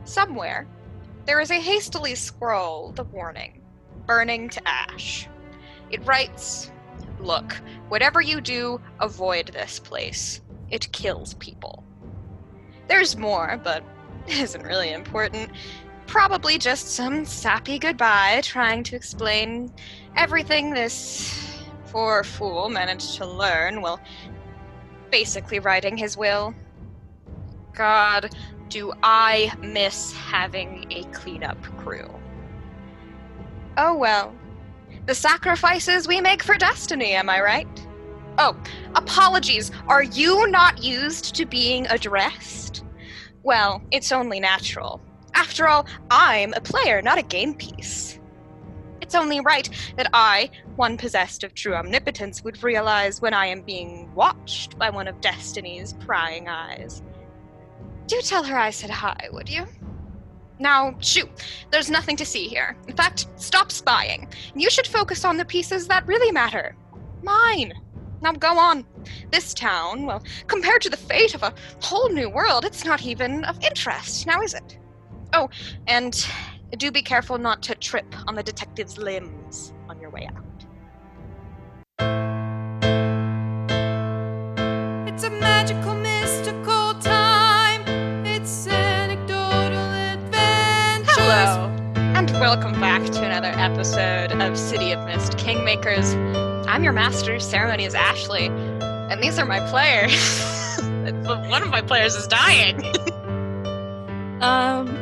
somewhere, there is a hastily scrawled warning, burning to ash. It writes, "Look, whatever you do, avoid this place. It kills people." There's more, but it isn't really important. Probably just some sappy goodbye trying to explain everything this poor fool managed to learn while basically writing his will. God, do I miss having a cleanup crew. Oh well. The sacrifices we make for destiny, am I right? Oh, apologies. Are you not used to being addressed? Well, it's only natural. After all, I'm a player, not a game piece. It's only right that I, one possessed of true omnipotence, would realize when I am being watched by one of Destiny's prying eyes. Do tell her I said hi, would you? Now, shoot, there's nothing to see here. In fact, stop spying. You should focus on the pieces that really matter. Mine. Now go on. This town, well, compared to the fate of a whole new world, it's not even of interest, now is it? Oh, and do be careful not to trip on the detective's limbs on your way out. It's a magical, mystical time. It's anecdotal adventures. Hello, and welcome back to another episode of City of Mist Kingmakers. I'm your Master of Ceremonies, Ashley, and these are my players. One of my players is dying.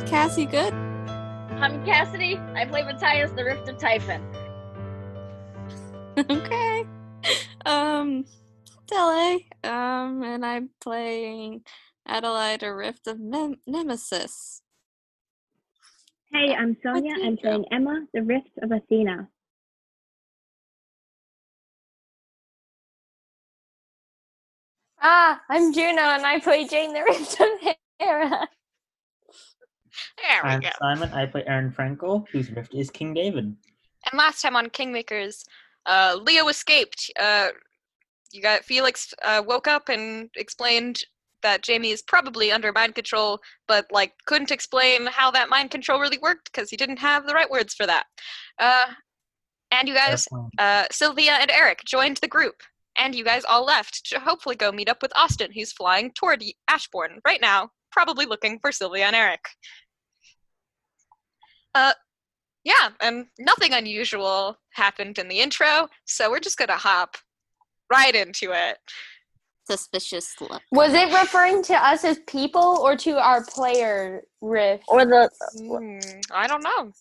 Cassie, good? I'm Cassidy. I play Matthias, the Rift of Typhon. Okay. Tele, and I'm playing Adalaie, the Rift of Nemesis. Hey, I'm Sonya. I'm playing Emma, the Rift of Athena. I'm Juno, and I play Jane, the Rift of Aron. There we I'm go. Simon. I play Aaron Frankel, whose rift is King David. And last time on Kingmakers, Leo escaped. You got Felix woke up and explained that Jamie is probably under mind control, but couldn't explain how that mind control really worked because he didn't have the right words for that. And you guys, Sylvia and Eric joined the group, and you guys all left to hopefully go meet up with Austin, who's flying toward Ashbourne right now, probably looking for Sylvia and Eric. Yeah, and nothing unusual happened in the intro, so we're just gonna hop right into it. Suspicious look. Was it referring to us as people or to our player Rift? Or the I don't know.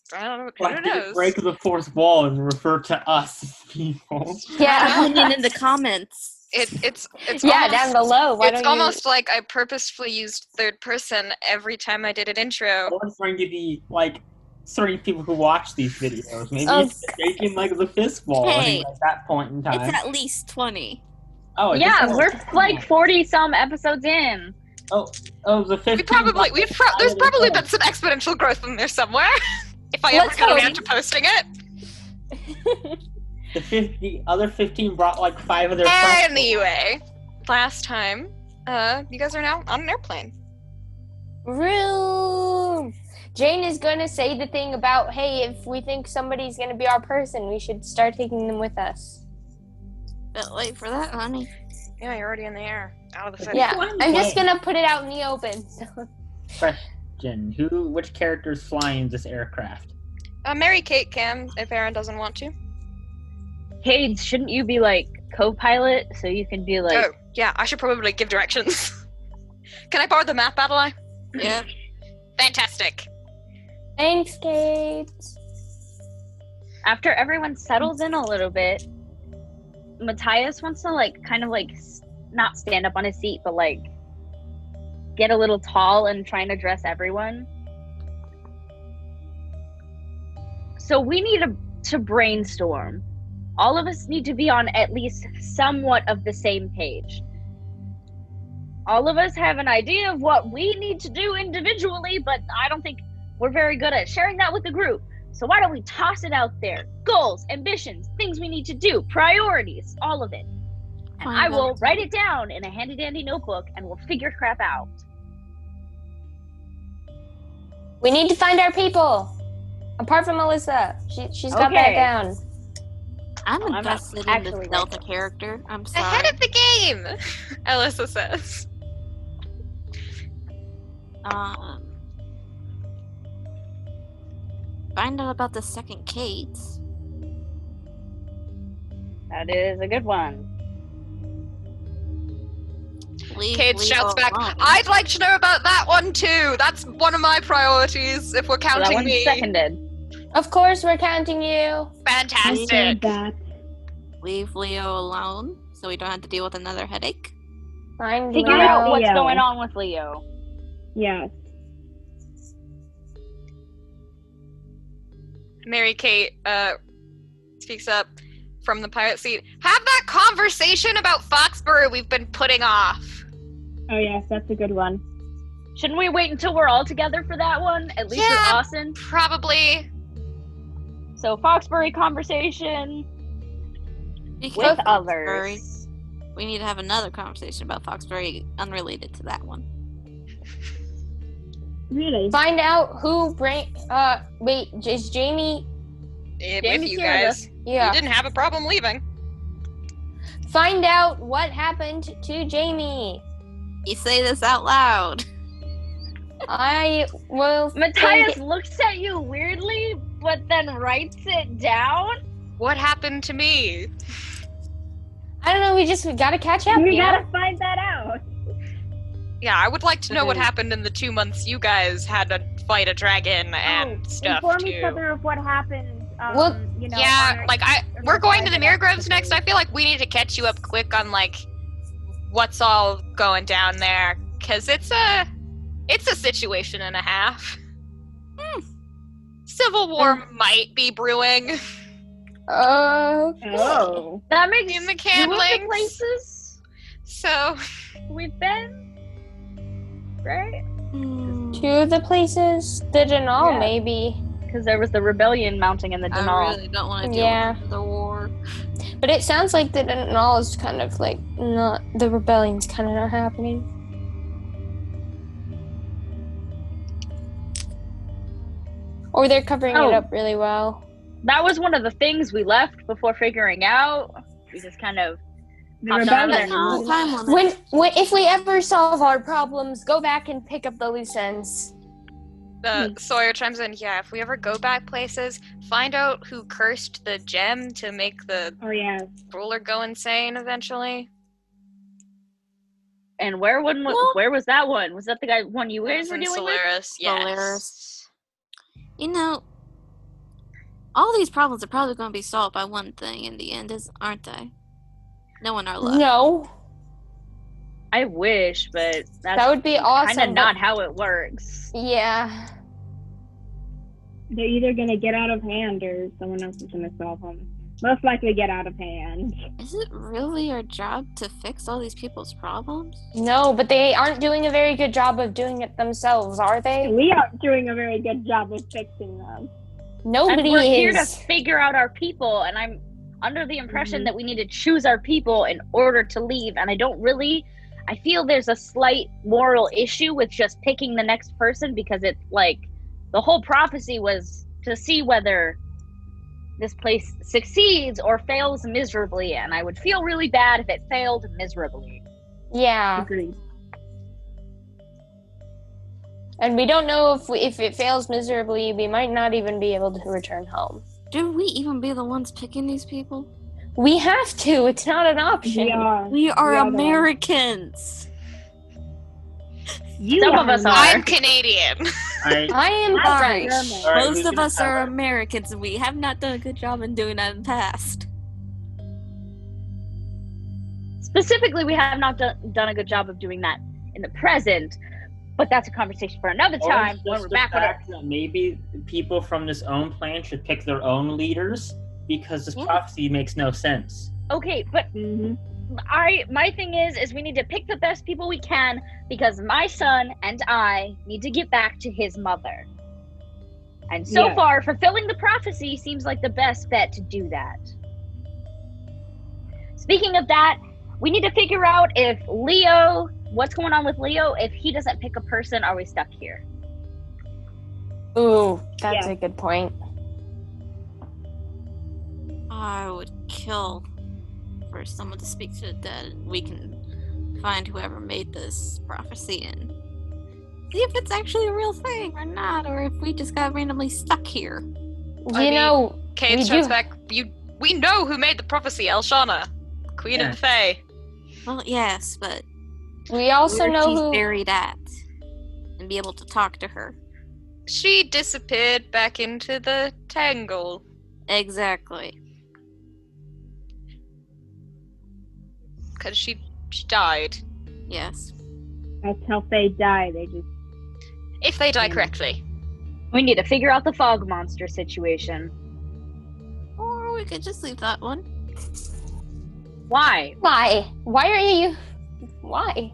Who knows? Break the fourth wall and refer to us as people. Yeah, Opinion in the comments. It's yeah, almost, down below. Why it's don't almost like I purposefully used third person every time I did an intro. I was trying to be certain people who watch these videos. Maybe it's breaking the fifth wall Hey, at that point in time. It's at least 20. Oh, Yeah, we're 40 some episodes in. The 15. There's probably been some exponential growth in there somewhere. If I ever get around to posting it. The other 15 brought 5 of their Anyway, last time, you guys are now on an airplane. Room. Jane is going to say the thing about, hey, if we think somebody's going to be our person, we should start taking them with us. Bit late for that, honey. Yeah, you're already in the air. Out of the city. Yeah, I'm just going to put it out in the open. Question: which character is flying this aircraft? Mary Kate can, if Aaron doesn't want to. Hey, shouldn't you be co-pilot so you can be Oh, yeah, I should probably give directions. Can I borrow the map, Adalaie? Yeah. Fantastic. Thanks, Kate. After everyone settles in a little bit, Matthias wants to not stand up on his seat, but get a little tall and try and address everyone. So we need to brainstorm. All of us need to be on at least somewhat of the same page. All of us have an idea of what we need to do individually, but I don't think we're very good at sharing that with the group. So why don't we toss it out there? Goals, ambitions, things we need to do, priorities, all of it. And I will write it down in a handy-dandy notebook, and we'll figure crap out. We need to find our people. Apart from Melissa, she's got that Okay. down. I'm I'm not invested in actually this Delta character. I'm sorry. Ahead of the game, Alyssa says. Find out about the second Kate. That is a good one. Leave Kate Leo shouts back, alone. I'd like to know about that one too. That's one of my priorities, if we're So that counting one's me. seconded. Of course, we're counting you. Fantastic. Leave Leo alone, so we don't have to deal with another headache. Find Figure Leo. out what's Leo. going on with Leo. Yes. Mary Kate speaks up from the pirate seat. Have that conversation about Foxbury we've been putting off. Oh yes, that's a good one. Shouldn't we wait until we're all together for that one? At least with Yeah. Austin. Probably. So Foxbury conversation Speaking with of others. Foxbury, we need to have another conversation about Foxbury unrelated to that one. Really? Find out who wait, is Jamie? With Jamie's you here with guys. Yeah. You didn't have a problem leaving. Find out what happened to Jamie. You say this out loud. I will. Matthias looks at you weirdly, but then writes it down. What happened to me? I don't know. We gotta catch up. We you know? gotta find that out. Yeah, I would like to know what happened in the 2 months you guys had to fight a dragon and stuff Inform too. each other of what happened. Well, You know, Yeah, on our- like we're going to the Mirror Groves next. I feel like we need to catch you up quick on like what's all going down there, cause it's a situation and a half. Civil War might be brewing Oh. That makes in the two of the candlings. places So we've been, right? Two of the places, the Denal, Yeah. maybe. Because there was the rebellion mounting in the I Denal. really don't want to deal Yeah. with the war. But it sounds like the Denal is kind of like not. The rebellion's kind of not happening. Or they're covering Oh. it up really well. That was one of the things we left before figuring out. We just kind of The hopped on rebellion. there. No time limit. When if we ever solve our problems, go back and pick up the loose ends. Sawyer chimes in. Yeah, if we ever go back places, find out who cursed the gem to make the Oh yes. ruler go insane eventually. And where was that one? Was that the guy one you guys were In dealing with? Solaris, yes. Solaris. You know, all these problems are probably going to be solved by one thing in the end, aren't they? No one are left. No, I wish, but that that's would be awesome. kind of but- not how it works. Yeah. They're either gonna get out of hand or someone else is gonna solve them. Most likely get out of hand. Is it really our job to fix all these people's problems? No, but they aren't doing a very good job of doing it themselves, are they? We aren't doing a very good job of fixing them. Nobody And we're here to is. figure out our people, and I'm under the impression Mhm. that we need to choose our people in order to leave, and I feel there's a slight moral issue with just picking the next person, because it's like the whole prophecy was to see whether this place succeeds or fails miserably, and I would feel really bad if it failed miserably. Yeah, Agreed. and we don't know if it fails miserably, we might not even be able to return home. Should we even be the ones picking these people? We have to. It's not an option. We are. We are We are the ones. Americans. Some of us are. I'm Canadian. I am I'm French. German. All right, Most who's of gonna us are start? Americans, and we have not done a good job in doing that in the past. Specifically, we have not done a good job of doing that in the present, but that's a conversation for another Or time it's when just we're the back on it. fact that maybe people from this own plan should pick their own leaders, because this Yeah. prophecy makes no sense. Okay, but Mm-hmm. my thing is we need to pick the best people we can, because my son and I need to get back to his mother. And so Yes. far, fulfilling the prophecy seems like the best bet to do that. Speaking of that, we need to figure out if what's going on with Leo. If he doesn't pick a person, are we stuck here? Ooh, that's Yeah. a good point. I would kill for someone to speak to the dead, and we can find whoever made this prophecy and see if it's actually a real thing or not, or if we just got randomly stuck here. I mean, Kate we shouts do- back, we know who made the prophecy, Elshana. Queen of the Fae. Well, yes, but we also where know she's who. buried at, and be able to talk to her. She disappeared back into the tangle. Exactly. Because she died. Yes. That's how they die. They just. If they die correctly. We need to figure out the fog monster situation. Or we could just leave that one. Why? Why? Why are you? Why?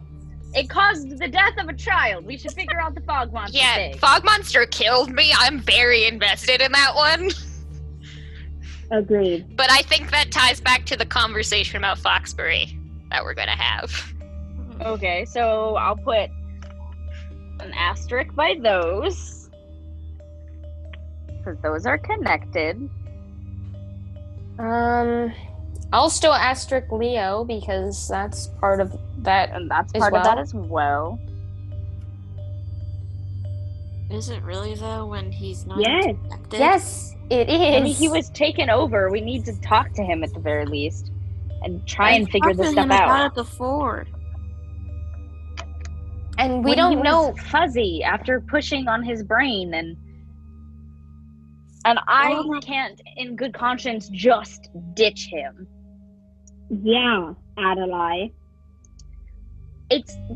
It caused the death of a child. We should figure out the fog monster Yeah, thing. Fog Monster killed me. I'm very invested in that one. Agreed. But I think that ties back to the conversation about Foxbury that we're gonna have. Okay, so I'll put an asterisk by those. Because those are connected. I'll still asterisk Leo because that's part of that. And that's As part of well. that as well. Is it really, though, when he's not Yes. connected? Yes, it is. I mean, he was taken over. We need to talk to him at the very least. And try and figure this stuff About out. it before. and we When don't he was know. fuzzy after pushing on his brain and I Oh. can't in good conscience just ditch him. Yeah, Adalaie.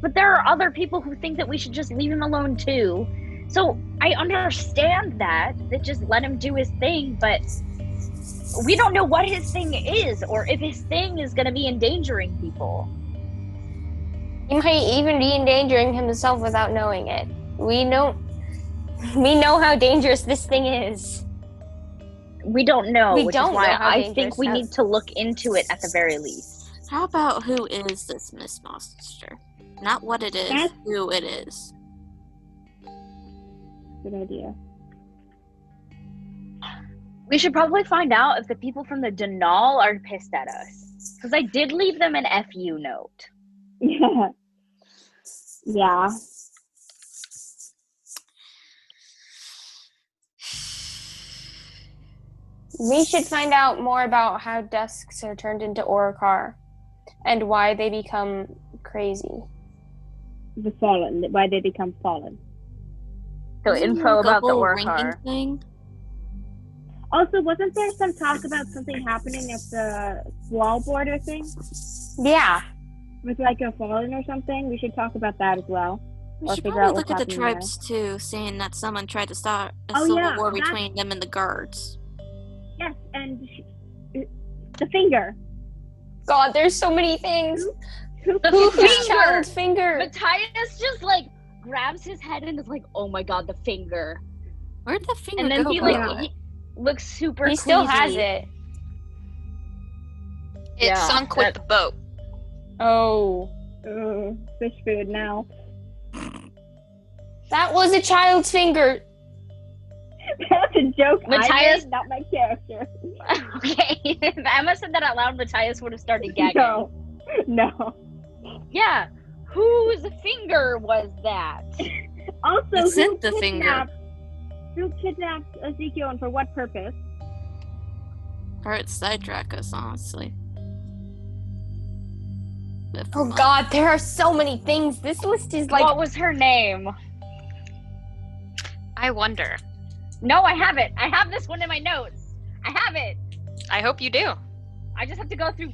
But there are other people who think that we should just leave him alone too. So I understand that just let him do his thing, but we don't know what his thing is or if his thing is going to be endangering people. He might even be endangering himself without knowing it. We know how dangerous this thing is. We don't know, We which don't is why know how I think dangerous we that- need to look into it at the very least. How about who is this Miss Monster? Not what it is, That's- who it is. Good idea. We should probably find out if the people from the Denal are pissed at us. Because I did leave them an FU note. Yeah. Yeah. We should find out more about how dusks are turned into Orikar and why they become crazy. The fallen. Why they become fallen. So Isn't info there like a about the whole Orkar. ranking thing? Also, wasn't there some talk about something happening at the wall border thing? Yeah. With like a fallen or something? We should talk about that as well. We Or should figure probably out look what's at the happening tribes too, saying that someone tried to start a Oh, civil yeah, war that's- between them and the guards. Yes, and the finger. God, there's so many things. Who The killed finger! that? Child's finger. Matthias just like grabs his head and is like, "Oh my god, the finger!" Where'd the finger And then go? he by like the way? he looks super. He still queasy. has it. It Yeah, sunk with the boat. Oh. Fish food now. That was a child's finger. That's a joke. Matthias- I made, not my character. Okay, if Emma said that out loud, Matthias would have started gagging. No. Yeah, whose finger was that? Also, It's who in the finger. Who kidnapped Ezekiel and for what purpose? Or it sidetrack us, honestly. But Oh from God, there are so many things. This list is like What was her name? I wonder. No, I have it. I have this one in my notes. I have it. I hope you do. I just have to go through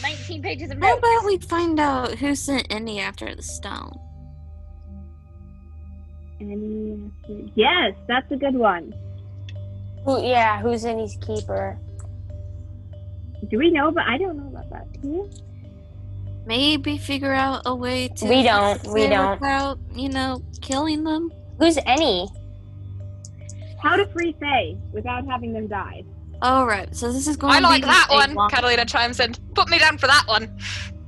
19 pages of How notes. about we find out who sent Indy after the stone? Yes, that's a good one. who's in his keeper? Do we know? But I don't know about that. Do you? Maybe figure out a way to We don't. without, killing them. Who's any? How to free Faye without having them die. Alright, so this is going I to like be that a one. long- Catalina chimes in. Put me down for that one.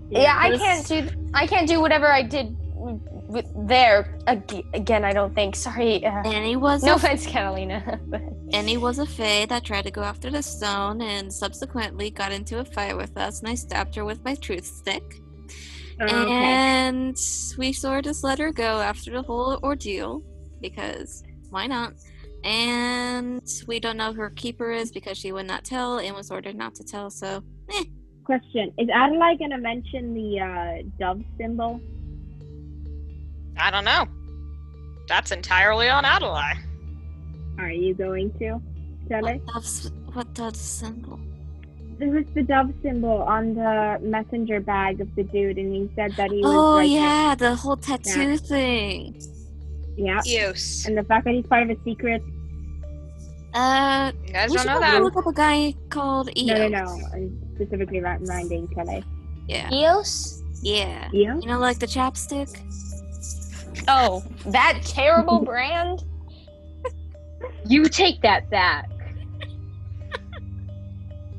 Yeah, this- I can't do whatever I did there again. I don't think. Sorry. Annie was No a offense, Catalina. But Annie was a fae that tried to go after the stone and subsequently got into a fight with us, and I stabbed her with my truth stick. Okay. And we sort of just let her go after the whole ordeal, because why not? And we don't know who her keeper is because she would not tell and was ordered not to tell, so Question: is Adalaie gonna mention the dove symbol? I don't know. That's entirely on Adalaie. Are you going to, Tele? What does symbol? There was the dove symbol on the messenger bag of the dude, and he said that he was Oh like, yeah, the whole tattoo thing. yeah, Use. and the fact that he's part of a secret. You guys We don't should know probably that. look up a guy called Eos. No. I'm specifically reminding Tele. Yeah. Eos? Yeah. Yeah. You know, like the chapstick? Oh, that terrible brand? You take that back.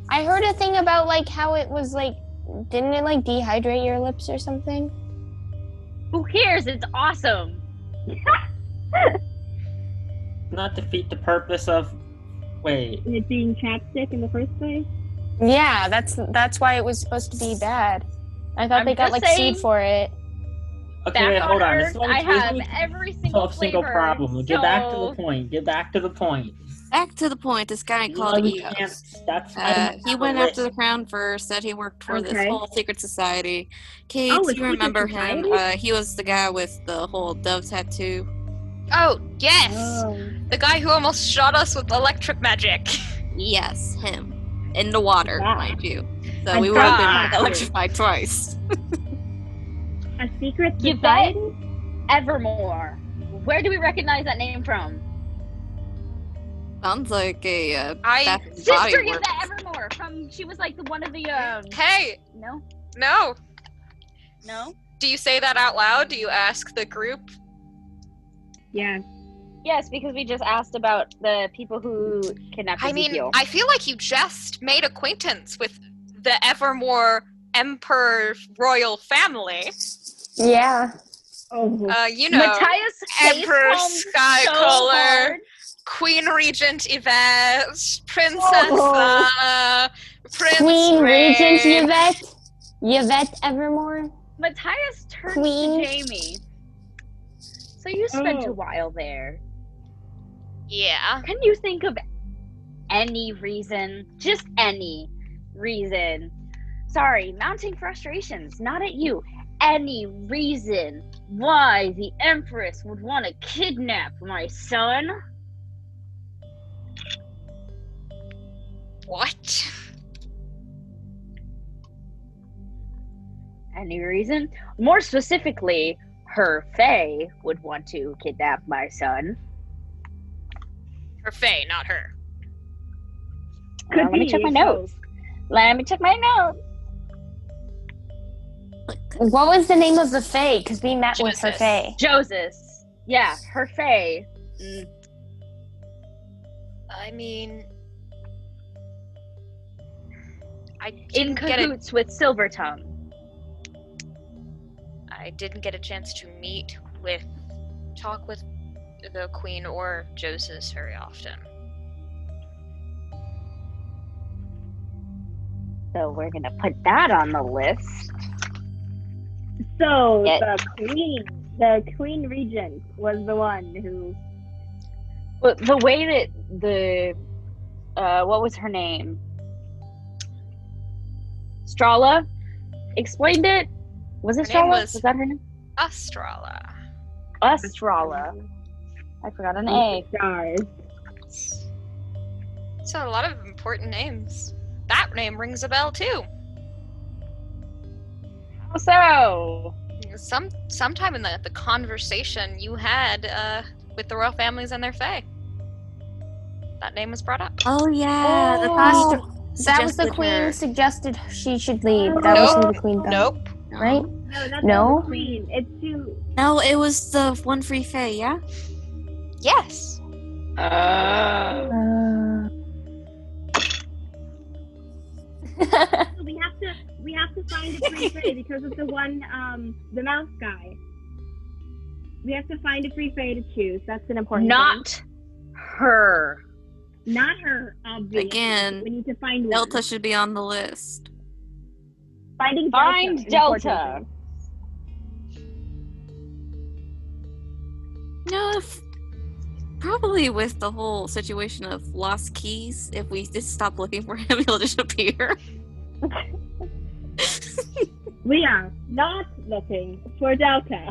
I heard a thing about like how it was like, didn't it like dehydrate your lips or something? Who cares? It's awesome. Not defeat the purpose of. Wait. It being chapstick in the first place. Yeah, that's why it was supposed to be bad. I thought I'm they got just like saying- sued for it. Okay, Back wait, on hold on. Earth, I have every single single flavor. problem. Get back to so- the point. Get back to the point. Back to the point, this guy You called know we can't- Eos. That's why we He have went a after the list. crown first, said he worked for this Okay. whole secret society. Kate, Oh, a you secret remember him. society? He was the guy with the whole dove tattoo. Oh, yes! Oh. The guy who almost shot us with electric magic. Yes, him. In the water, Wow. mind you. So And we would have God. been electrified twice. A secret You society? Evermore. Where do we recognize that name from? Sounds like a I- Bath and Sister Body is Works. the Evermore. She was like the one of the Hey, No. no. Do you say that out loud? Do you ask the group? Yeah. Yes, because we just asked about the people who kidnapped I mean, Ezekiel. I feel like you just made acquaintance with the Evermore Emperor royal family. Yeah. Oh. You know, Matthias Emperor facepalmed so Skycaller, hard. Queen Regent Yvette, Princess Oh. Prince Queen Ray. Regent Yvette Evermore. Matthias turns Queen. to Jamie. So you spent Oh. a while there. Yeah. Can you think of any reason, just any reason? Sorry, mounting frustrations, not at you. Any reason why the Empress would want to kidnap my son? What? Any reason? More specifically, her Fae would want to kidnap my son. Her Fae, not her. Could Let me be, check my if notes. Let me check my notes. What was the name of the Fae? Because we met with her Joseph. Fae. Joseph. Yeah, her Fae. I mean, I In didn't get a, cahoots with Silvertongue. I didn't get a chance to talk with the Queen or Joseph very often. So we're gonna put that on the list. So Yeah. the Queen Regent was the one who. But the way that what was her name? Strala explained it. Was it Her name Strala? was- Was that her name? Astrala. Strala. I forgot an A. Stars. So a lot of important names. That name rings a bell too. So Sometime in the conversation you had with the royal families and their fae, that name was brought up. Oh yeah, the Oh, Queen that was the suggested Queen her. suggested she should leave. That Nope. was who the Queen thought. Nope. Right? No, that's No? not the Queen. It's too. No, it was the one free Fae, yeah? Yes. So we have to find a Queen Fae because of the one, the mouse guy. We have to find a free fairy to choose. That's an important Not her. thing. Not her, obviously. Again, We need to find Delta one. should be on the list. Finding Find an Delta. important No, probably with the whole situation of lost keys, if we just stop looking for him, he'll just appear. thing. We are not looking for Delta.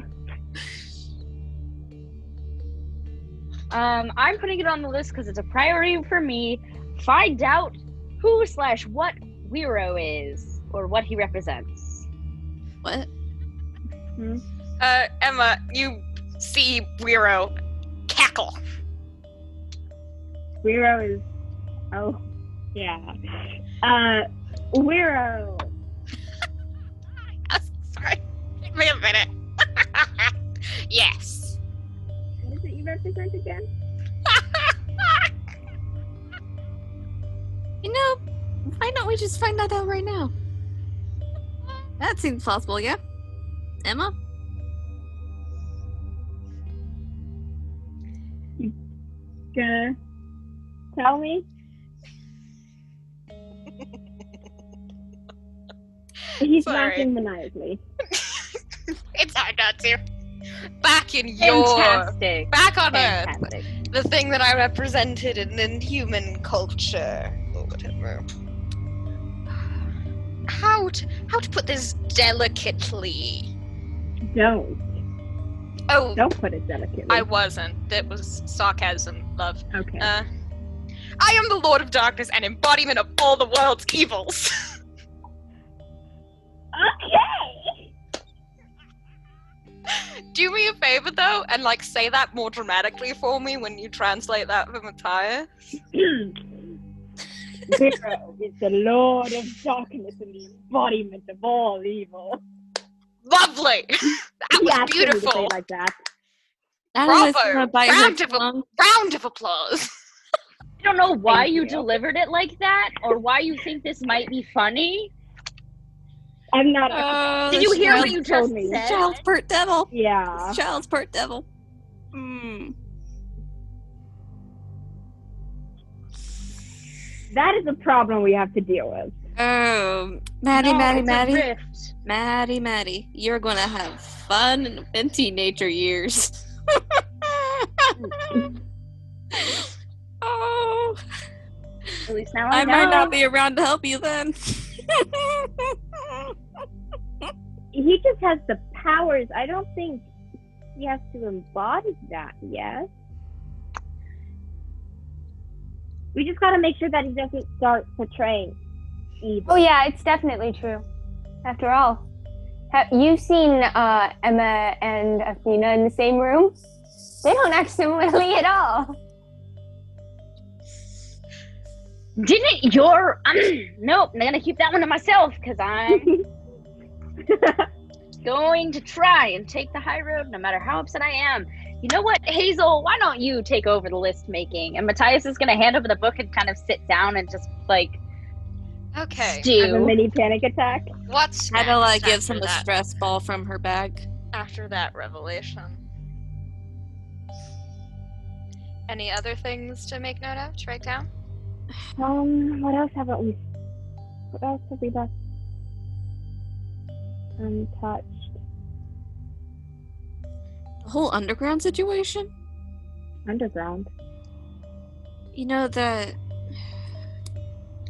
I'm putting it on the list because it's a priority for me. Find out who/what Wiro is, or what he represents. What? Emma, you see Wiro cackle. Wiro is. Oh, yeah. Wiro. Sorry. Give me a minute. Yes. What is it you represent again? You know, why don't we just find that out right now? That seems possible, yeah? Emma? Gonna tell me? He's Sorry. laughing maniacally. It's hard not to. Back in your... Fantastic. Back on Earth. Fantastic. The thing that I represented in human culture. Or whatever. How to put this delicately? Don't Oh, put it delicately. I wasn't. That was sarcasm, love. Okay. I am the Lord of Darkness and embodiment of all the world's evils. Okay. Do me a favor though, and like say that more dramatically for me when you translate that for Matthias. Wiro is the Lord of Darkness and the embodiment of all evil. Lovely. That He was asked me to say beautiful. it like that. Adalai's Bravo! gonna bite her Round of applause. I don't know why Thank you you. delivered it like that, or why you think this might be funny. I'm not. Did you hear what you told just me. said? Child's pert devil. Yeah. Child's pert devil. That is a problem we have to deal with. Oh, Maddie, No, Maddie, it's a Maddie. rift. Maddie. You're gonna have fun in teenager years. Oh, At least now I I know. might not be around to help you then. He just has the powers. I don't think he has to embody that yet. We just gotta make sure that he doesn't start portraying evil. Oh yeah, it's definitely true. After all, have you seen Emma and Athena in the same room? They don't act similarly at all. Didn't your nope, I'm gonna keep that one to myself because I'm going to try and take the high road no matter how upset I am. You know what, Hazel, why don't you take over the list making? And Matthias is gonna hand over the book and kind of sit down and just like Okay. Have a stew. mini panic attack. What's Adalaie next gives him after a that? stress ball from her bag. After that revelation. Any other things to make note of? To write down? What else haven't we? What else have we left untouched? The whole underground situation? Underground. You know,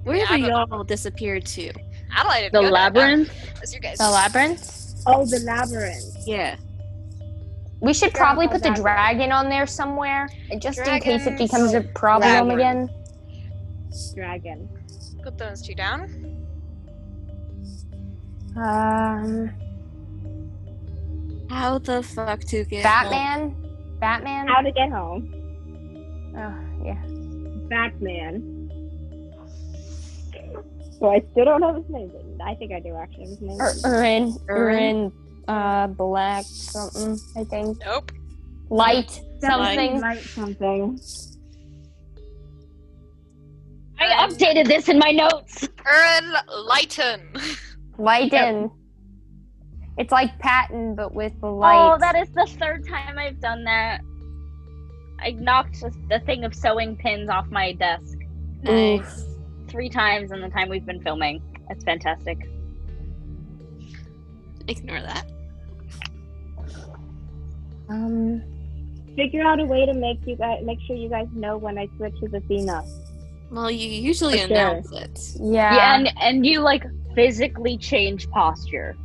wherever y'all disappeared to. Adalaie didn't The go there. labyrinth? That's you guys. The labyrinth? Oh, the labyrinth. Yeah. We should probably Yeah, put the exactly. dragon on there somewhere, just in case it Dragons. becomes a problem Dragon. again. Dragon. Put those two down. How the fuck to get home? Batman? How to get home. Oh, yeah. Batman. So I still don't know his name, but I think I do actually. His name. Urin, black something, I think. Nope. Light something. Light something. I updated this in my notes. Erin Lighton. Lighten. It's like Patton, but with the Oh, lights. that is the third time I've done that. I knocked the thing of sewing pins off my desk. Nice. 3 times in the time we've been filming. That's fantastic. Ignore that. Figure out a way to make sure you guys know when I switch to Athena. Well, you usually For sure. announce it. Yeah. Yeah, and you like physically change posture.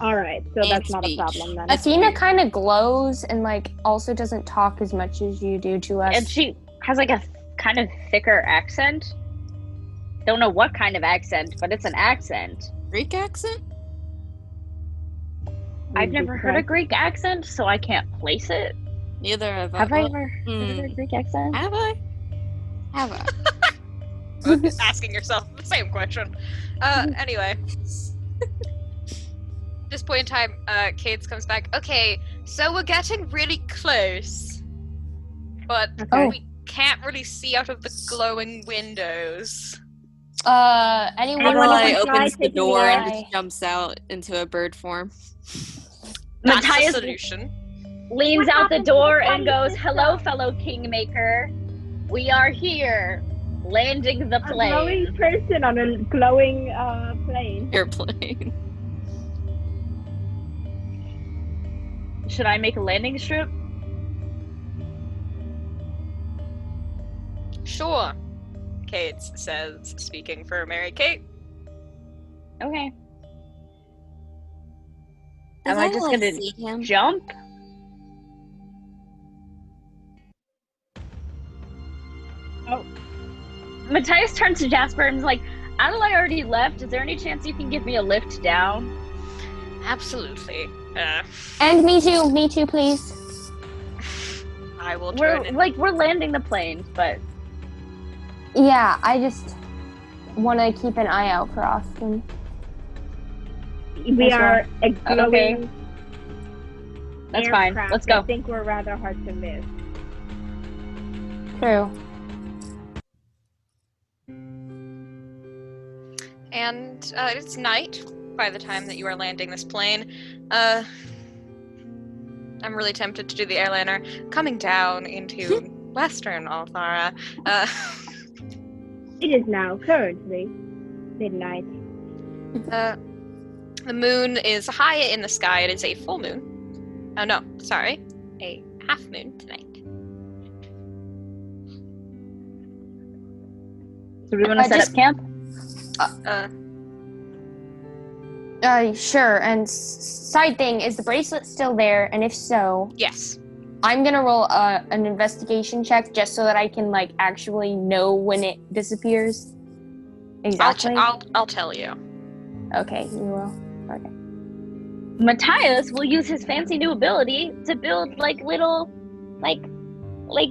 All right, so And that's not a speech. problem then. Athena kind of glows and like also doesn't talk as much as you do to us. And she has like a kind of thicker accent. Don't know what kind of accent, but it's an accent. Greek accent? I've never heard a Greek accent, so I can't place it. Neither have I. Have I ever heard a Greek accent? Have I? Have I? Asking yourself the same question. Anyway. At this point in time, Kate comes back. Okay, so we're getting really close. But we can't really see out of the glowing windows. Anyone Adalaie want to try opens the taking door the and eye? just jumps out into a bird form. That's the Matthias solution. leans out the door and goes, "Hello, fellow Kingmaker. We are here, landing the A glowing plane." person on a glowing plane. Airplane. Should I make a landing strip? Sure, Kate says, speaking for Mary Kate. Okay. Does Am I just Adalaie gonna see him? jump? Oh. Matthias turns to Jasper and is like, "Adalaie already left. Is there any chance you can give me a lift down?" Absolutely. And me too, please. I will turn it. We're landing the plane, but Yeah, I just want to keep an eye out for Austin. We are a glowing Okay. That's fine. aircraft. Let's go. I think we're rather hard to miss. True. And it's night by the time that you are landing this plane. I'm really tempted to do the airliner coming down into Western Althara. It is now currently midnight. The moon is high in the sky. It is a full moon. Oh no, sorry, a half moon tonight. So we want to set just- up camp? Sure. And side thing, is the bracelet still there? And if so, Yes. I'm gonna roll an investigation check just so that I can like actually know when it disappears. Exactly. I'll tell you. Okay, you will. Okay. Matthias will use his fancy new ability to build like little, like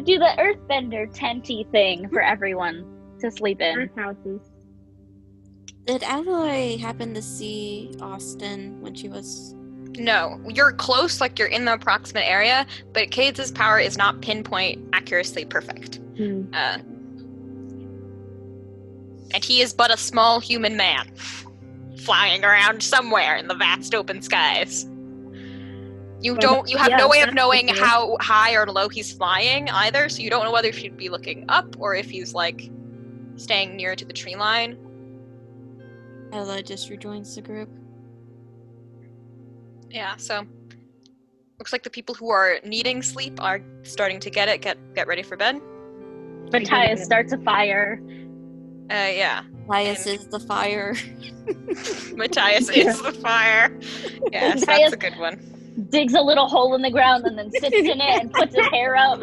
do the earthbender tenty thing for everyone to sleep in. Earth houses. Did Adalaie happen to see Austin when she was... No, you're close, like you're in the approximate area, but Cade's power is not pinpoint accuracy perfect. And he is but a small human man, flying around somewhere in the vast open skies. You have no way of knowing how high or low he's flying either, so you don't know whether if you'd be looking up or if he's like staying near to the tree line. Adalaie just rejoins the group. Yeah, so looks like the people who are needing sleep are starting to get it. Get ready for bed. Matthias starts a fire. Yeah. Matthias is the fire. Matthias is the fire. Yes, that's a good one. Digs a little hole in the ground and then sits in it and puts his hair up.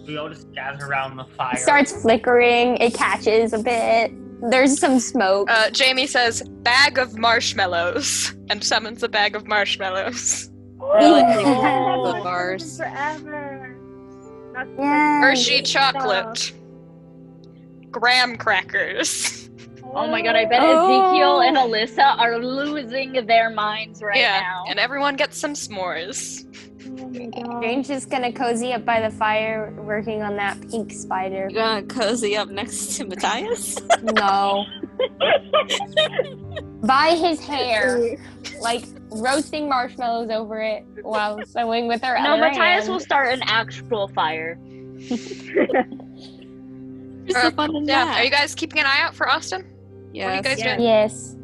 We all just gather around the fire. Starts flickering. It catches a bit. There's some smoke. Jamie says, "Bag of marshmallows," and summons a bag of marshmallows. The bars. Forever. Yeah. Hershey chocolate. Graham crackers. Oh my god, I bet Ezekiel and Alyssa are losing their minds right now. And everyone gets some s'mores. Oh my god. Jane's just gonna cozy up by the fire, working on that pink spider. You gonna cozy up next to Matthias? No. by his hair, like roasting marshmallows over it while sewing with her No, other Matthias hand. will start an actual fire. What's so fun in Yeah, that? are you guys keeping an eye out for Austin? Yes. What are you guys Yeah. doing? Yes.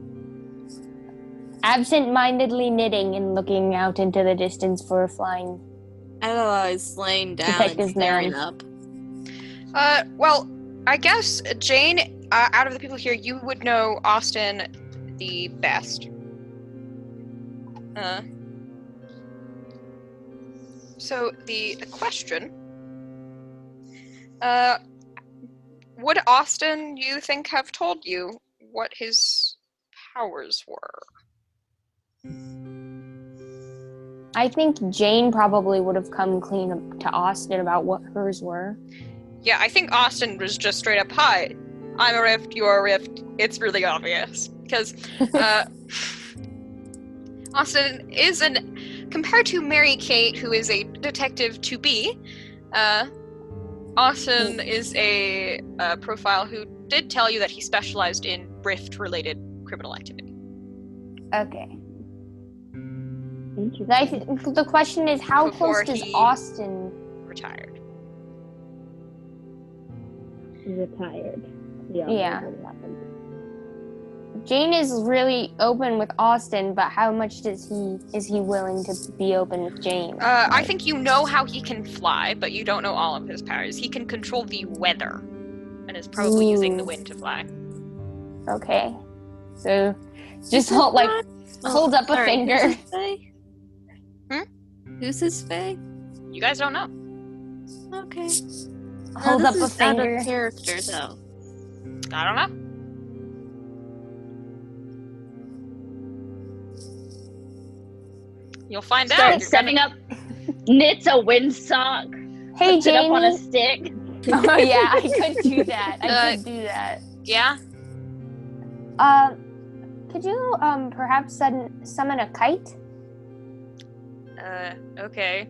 Absent-mindedly knitting and looking out into the distance for a flying. Adalaie is laying down Detective and staring man. up. Well, I guess, Jane, out of the people here, you would know Austin the best. So the question, would Austin, you think, have told you what his powers were? I think Jane probably would have come clean up to Austin about what hers were. Yeah, I think Austin was just straight up, hi, I'm a rift, you're a rift, it's really obvious. Because Austin is compared to Mary Kate, who is a detective to be, Austin is a profile who did tell you that he specialized in rift-related criminal activity. Okay. Interesting. The question is, how Before close does he- Austin... Retired. Retired. Yeah. Jane is really open with Austin, but how much is he willing to be open with Jane? I think you know how he can fly, but you don't know all of his powers. He can control the weather, and is probably using the wind to fly. Okay. So, just hold up a finger. Who's his fae? Hmm? Who's his fae? You guys don't know. Okay. Hold Now, up this a is out finger. of character, though. I don't know. You'll find out. Start You're setting up. Knits a windsock. Hey, Puts it up on a Jamie. stick. Oh yeah, I could do that. I could do that. Yeah? Could you perhaps summon a kite? Okay.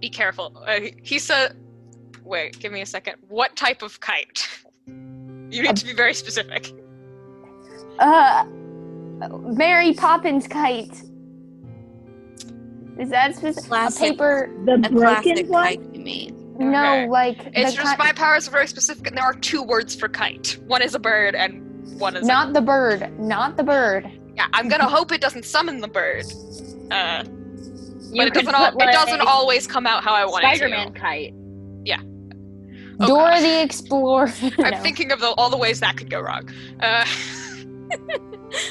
Be careful. He said... Wait, give me a second. What type of kite? You need to be very specific. Mary Poppins kite. Is that specific? A Classic. paper? The A broken classic one? kite, you mean? No, Okay. like It's the just my powers are very specific, and there are 2 words for kite. One is a bird, and one is not the bird. Not the bird. Yeah, I'm gonna hope it doesn't summon the bird. But You it could doesn't. put, It doesn't like, always come out how I want Spider-Man it to. kite. Oh, Dora gosh. the Explorer. I'm No. thinking of all the ways that could go wrong.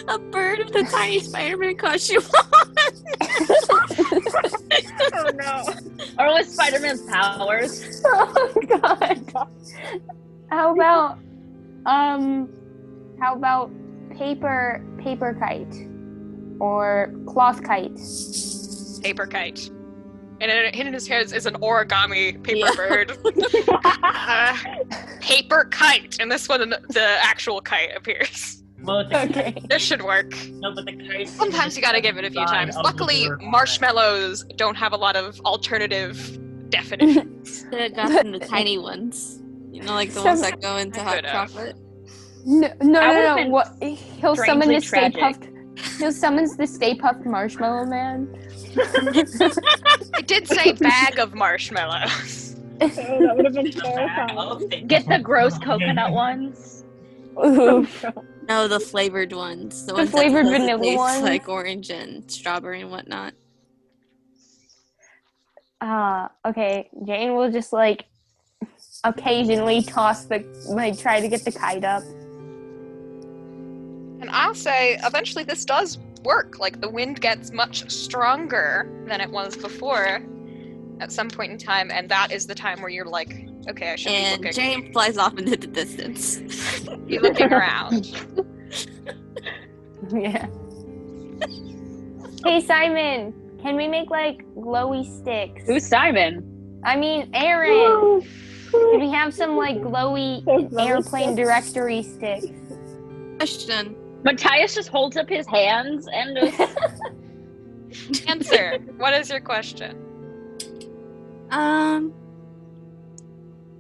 A bird with a tiny Spider-Man costume Oh no. Or with Spider-Man's powers. Oh God. How about paper kite or cloth kite? Paper kite. And in his hands is an origami paper Yeah. bird. Paper kite. And this one, the actual kite appears. Well, the Okay. This should work. No, but the kite. Sometimes you gotta give it a few times. Luckily, marshmallows don't have a lot of alternative definitions. Could have gotten the tiny ones. You know, like the ones that go into I hot could've. chocolate. No. That would've been What? He'll summon strangely the Stay tragic. Puffed. He'll summons the Stay Puffed Marshmallow Man. I did say bag of marshmallows. Oh, that would have been terrifying. Get the gross coconut ones. Ooh. No, the flavored ones. The The ones flavored that vanilla taste ones? like orange and strawberry and whatnot. Okay. Jane will just occasionally try to get the kite up. And I'll say, eventually this does work. Like, the wind gets much stronger than it was before at some point in time, and that is the time where you're like, okay, I should And be looking, Jane flies off into the distance. be looking around. Yeah. Hey Simon, can we make glowy sticks? Who's Simon? I mean Aron. Can we have some glowy airplane directory sticks? Question. Matthias just holds up his hands and just... Answer. What is your question?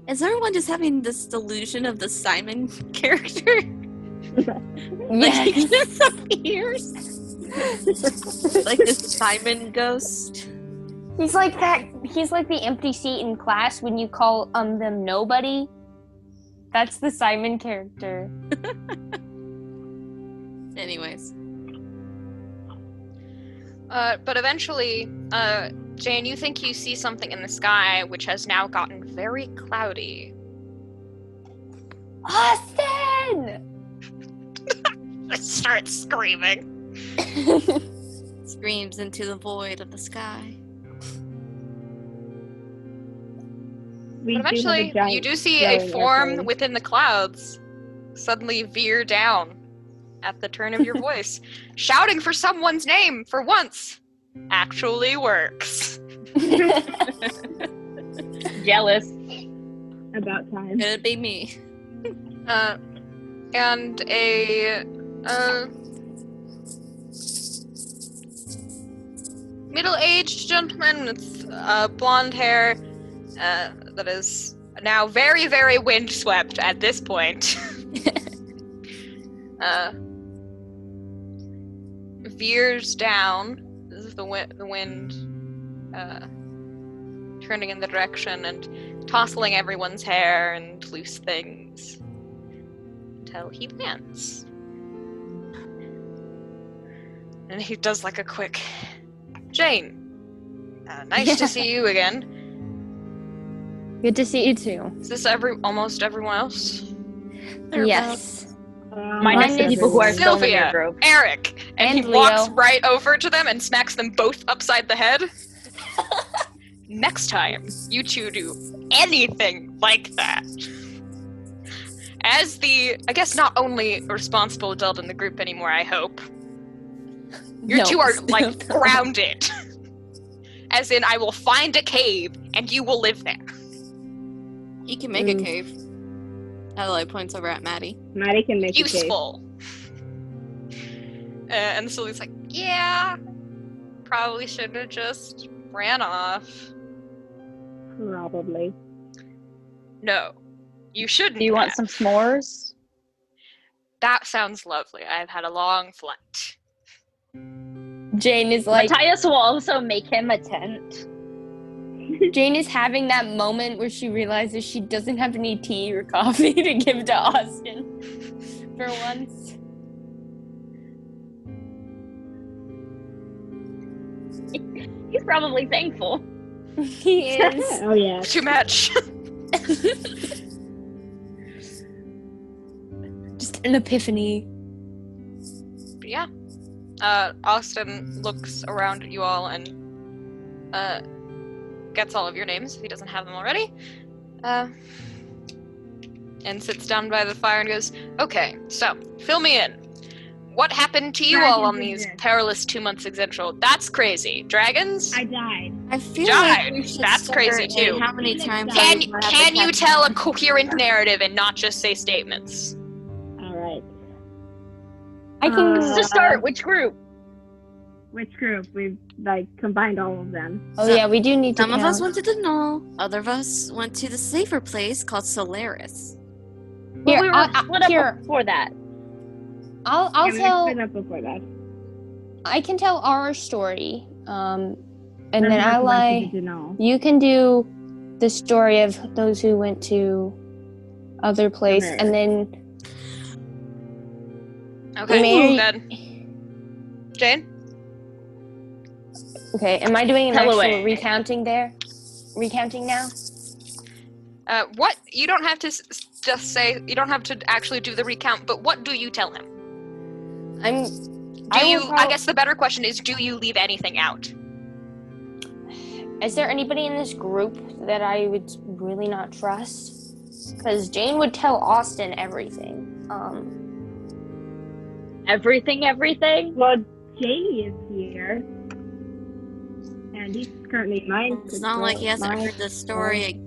Is everyone just having this delusion of the Simon character? Like he Yes. disappears. Like this Simon ghost. He's like that. He's like the empty seat in class when you call them nobody. That's the Simon character. Anyways. But eventually, Jane, you think you see something in the sky, which has now gotten very cloudy. Austin! I start screaming. Screams into the void of the sky. We But do have a eventually, giant you do see a glowing form airplane. within the clouds suddenly veer down at the turn of your voice. Shouting for someone's name, for once, actually works. Jealous. About time. Could it be me? And a middle-aged gentleman with blonde hair that is now very, very windswept at this point. Veers down. This is the wind turning in the direction and tousling everyone's hair and loose things until he lands. And he does like a quick, Jane, nice to see you again. Good to see you too. Is this almost everyone else? Yes. Minus the Mine people who are is still in your Sylvia, group. Eric, and he And walks Leo. right over to them and smacks them both upside the head. Next time, you two do anything like that. As the, I guess, not only responsible adult in the group anymore, I hope. You No, two are, still like, not. grounded. As in, I will find a cave, and you will live there. He can make a cave. Adalaie points over at Mattie. Mattie can make a case. Useful. And Sylvia's like, yeah, probably shouldn't have just ran off. Probably. No, you shouldn't. Do you want have. some s'mores? That sounds lovely. I've had a long flight. Jane is like, Matthias will also make him a tent. Jane is having that moment where she realizes she doesn't have any tea or coffee to give to Austin for once. He's probably thankful. He is. Oh yeah. Too much. Just an epiphany. But yeah. Austin looks around at you all and gets all of your names if he doesn't have them already. And sits down by the fire and goes, okay, so, fill me in. What happened to you all on these perilous 2 months essential? That's crazy. Dragons? I died. I feel Died. like we should That's crazy, separate too. how many times Can you tell a coherent narrative and not just say statements? Alright. I can. To start, which group? Which group? We've like combined all of them. Oh yeah, we do need to. Some of us count. went to the Knoll, other of us went to the safer place called Solaris. Well, Here, we were split here. up before that. I'll Yeah, we tell. split up before that. I can tell our story. And None then of us went to Adalaie, the Juno. you can do the story of those who went to other place, Okay. and then Okay, Mary- good. Jane? okay. Am I doing an Tell actual away. recounting there? Recounting now? What? You don't have to just say, you don't have to actually do the recount, but what do you tell him? I'm. I guess the better question is, do you leave anything out? Is there anybody in this group that I would really not trust? Because Jane would tell Austin everything. Everything? Well, Jamie is here. And he's currently mine. It's not like he hasn't heard the story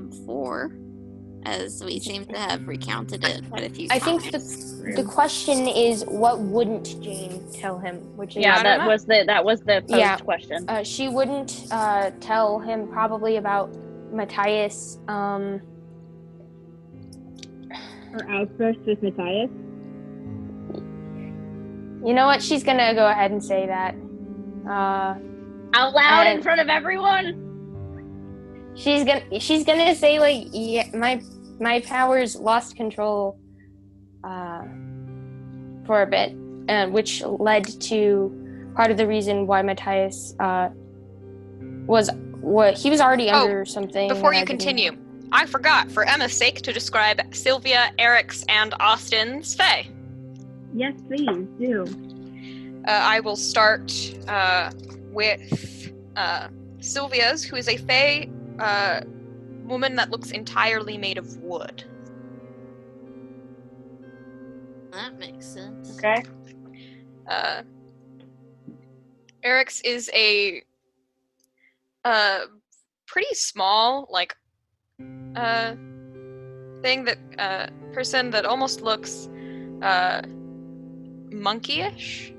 before, as we seem to have recounted it quite a few I times. think the question is, what wouldn't Jane tell him? Which is I Yeah, don't that know. was the posed Yeah. question. She wouldn't tell him probably about Matthias. Her outburst with Matthias. You know what? She's gonna go ahead and say that. Out loud in front of everyone? She's gonna say like, yeah, my powers lost control for a bit, which led to part of the reason why Matthias was what he was already under something. Before you continue, I forgot for Emma's sake to describe Sylvia, Eric's, and Austin's fae. Yes, please do. I will start with Sylvia's, who is a fae woman that looks entirely made of wood. That makes sense. Okay. Eric's is a pretty small, like, thing that person that almost looks monkeyish.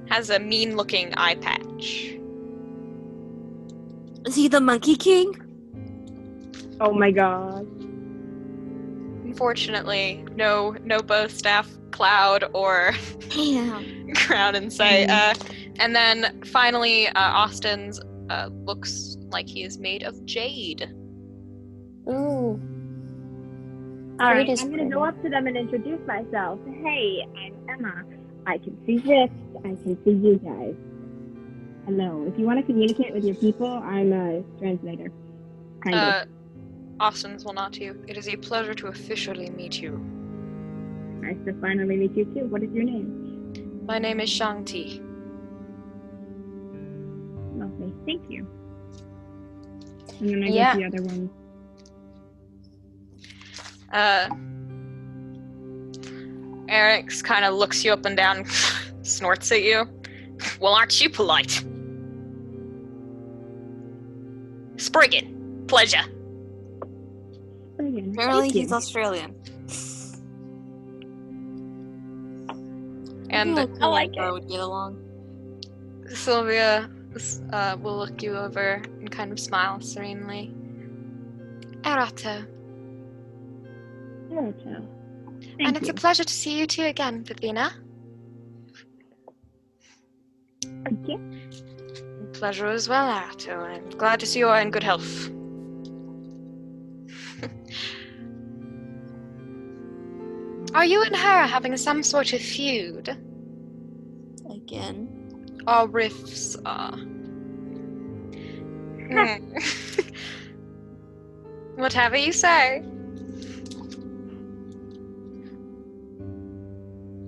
Has a mean-looking eye patch. Is he the Monkey King? Oh my god. Unfortunately, no bow staff, cloud, or Damn. crown in sight. And then finally, Austin's looks like he is made of jade. Ooh. Alright, Jade is I'm gonna pretty. go up to them and introduce myself. Hey, I'm Emma. I can see Rift. I can see you guys. Hello. If you want to communicate with your people, I'm a translator. Kind of. Austin's will not you. It is a pleasure to officially meet you. Nice to finally meet you too. What is your name? My name is Shang-Ti. Lovely. Thank you. And then I Yeah. get the other one. Eric's kind of looks you up and down, snorts at you. Well, aren't you polite? Spriggan, pleasure. Brilliant. Apparently Thank you. he's Australian. And I like it. Would get along. Sylvia will look you over and kind of smile serenely. Erato. Naruto. And Thank it's you. a pleasure to see you two again, Vivina. Thank you. Pleasure as well, Arato. I'm glad to see you are in good health. Are you and her having some sort of feud? Again. Or rifts are? Whatever you say.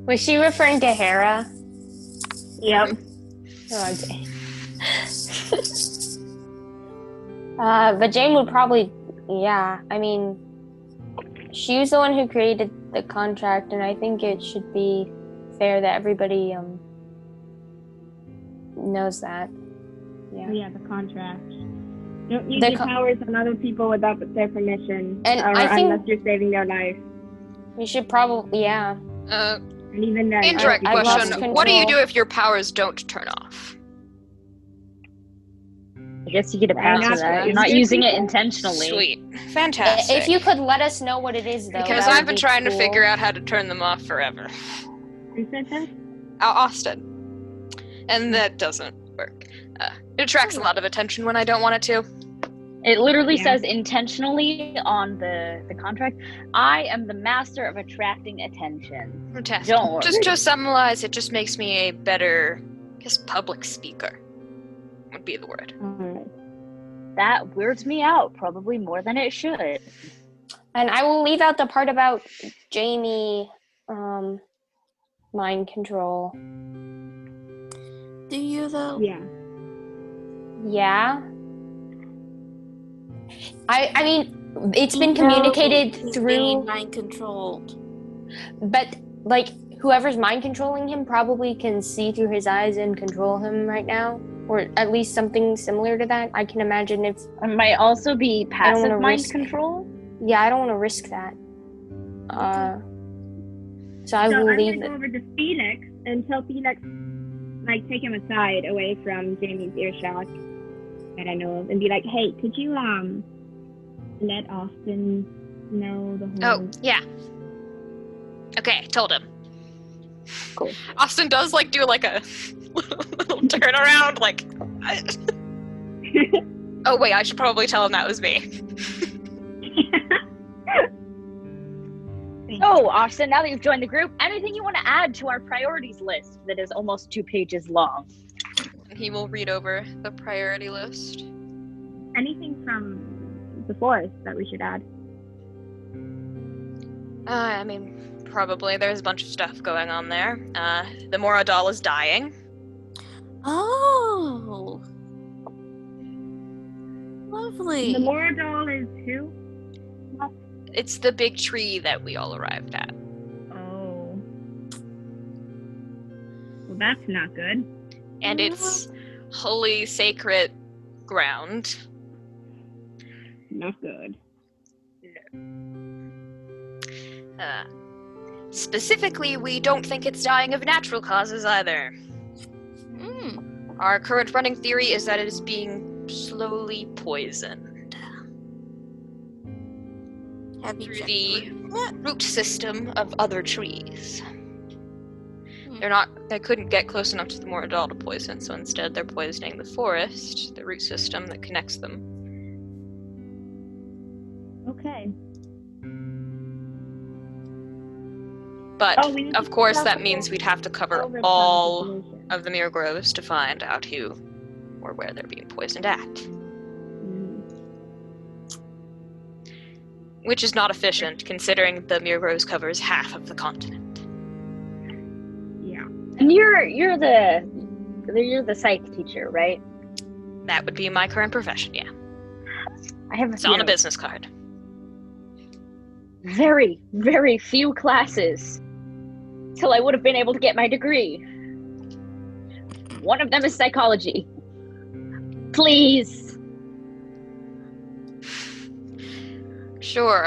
Was she referring to Hera? Yep. Oh, okay. But Jane would probably, yeah. I mean, she was the one who created the contract, and I think it should be fair that everybody knows that. Yeah. Oh, yeah, the contract. Don't use The your powers on other people without their permission, And or I think- unless you're saving their life. We should probably, yeah. And even then, Indirect I lost question. What do you control. do if your powers don't turn off? I guess you get a Why pass not? for that. You're Use not your using it people? intentionally. Sweet. Fantastic. If you could let us know what it is, though. Because that I've would been be trying to cool. figure out how to turn them off forever. Who said that? Austin. And that doesn't work. It attracts a lot of attention when I don't want it to. It literally Yeah. says intentionally on the contract, I am the master of attracting attention. Fantastic. Don't worry. Just to summarize, it just makes me a better, I guess, public speaker would be the word. Alright. That weirds me out, probably more than it should. And I will leave out the part about Jamie mind control. Do you though? Yeah. Yeah. I mean, it's been communicated He's through, being mind controlled. but like whoever's mind controlling him probably can see through his eyes and control him right now, or at least something similar to that. I can imagine if, It might also be passive wanna mind risk- control. yeah, I don't want to risk that. So I So will I'm leave gonna it. go over to Phoenix and tell Phoenix, like, take him aside away from Jamie's earshot that I know of, and be like, "Hey, could you let Austin know the whole?" Oh, yeah. Okay, told him. Cool. Austin does like do like a little turnaround, like. Oh wait, I should probably tell him that was me. Oh, Austin, now that you've joined the group, anything you want to add to our priorities list that is almost 2 pages long? And he will read over the priority list. Anything from the forest that we should add? I mean, probably. There's a bunch of stuff going on there. The Moradal is dying. Oh. Lovely. The Moradal is who? It's the big tree that we all arrived at. Oh. Well, that's not good. And it's holy, sacred ground. Not good. Specifically, we don't think it's dying of natural causes either. Mm. Our current running theory is that it is being slowly poisoned Have you through checked the that? root system of other trees. Hmm. They couldn't get close enough to the Moradal to poison, so instead they're poisoning the forest, the root system that connects them. Okay. But, Oh, we need of to course, figure out that the means whole we'd have to cover overtime all situation. of the Mirror Groves to find out who or where they're being poisoned at. Mhm. Which is not efficient, considering the Mirror Groves covers half of the continent. Yeah. And you're the psych teacher, right? That would be my current profession, yeah. I have It's on a business card. very, very few classes till I would have been able to get my degree. One of them is psychology. Please. Sure,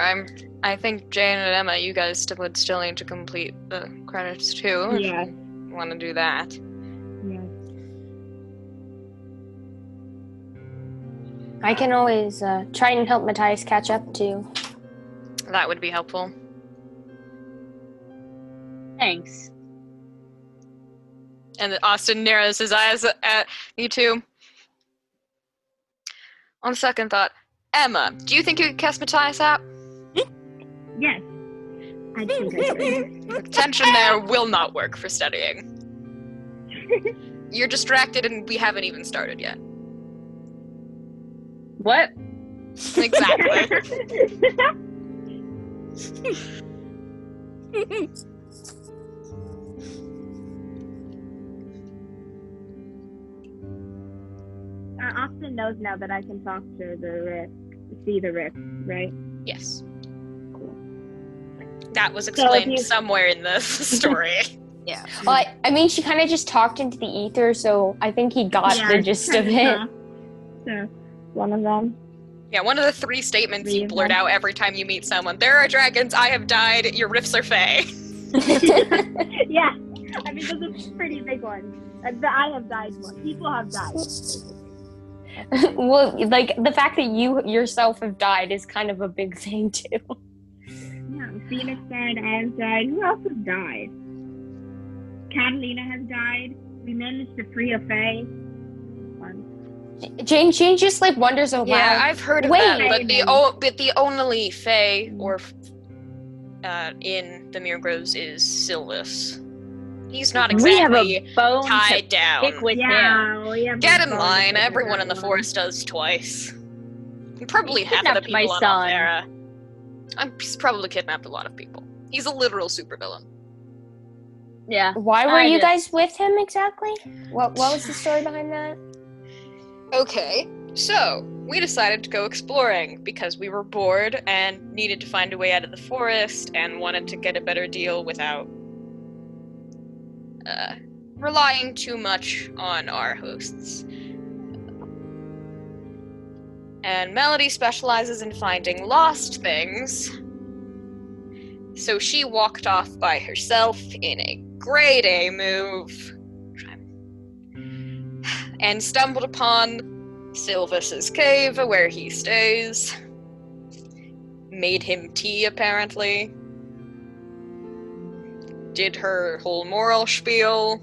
I think Jane and Emma, you guys would still need to complete the credits too. If Yeah. you want to do that. Yeah. I can always try and help Matthias catch up too. That would be helpful. Thanks. And Austin narrows his eyes at you two. On second thought, Emma, do you think you could cast Matthias out? Yes. I think I could. The tension there will not work for studying. You're distracted and we haven't even started yet. What? Exactly. Austin knows now that I can talk to the rift, see the rift, right? Yes. Cool. That was So if explained you- somewhere in the story. Yeah. Well, I mean, she kind of just talked into the ether, so I think he got the gist of it. So, one of them. Yeah, one of the 3 statements you Three of blurt them. out every time you meet someone. There are dragons, I have died, your rifts are fey. Yeah. I mean, those are pretty big ones. The I have died one. People have died. Well, like the fact that you yourself have died is kind of a big thing too. Yeah, Phoenix died, I have died. Who else has died? Catalina has died. We managed to free a fae. Fun. Jane just like wonders aloud. Yeah, I've heard of Wait. that, but the only fae or in the Mirror Groves is Sylvis. He's not We have exactly a bone to tied down. pick with him. Yeah, we have Get a in phone line. to Everyone in the that forest does twice. Probably He half of the kidnapped my people on son. Althera. He's probably kidnapped a lot of people. He's a literal supervillain. Yeah. Why were I you just- guys with him exactly? What was the story behind that? Okay, so we decided to go exploring because we were bored and needed to find a way out of the forest and wanted to get a better deal without relying too much on our hosts. And Melody specializes in finding lost things, so she walked off by herself in a grade A move and stumbled upon Sylvis's cave where he stays. Made him tea, apparently. did her whole moral spiel,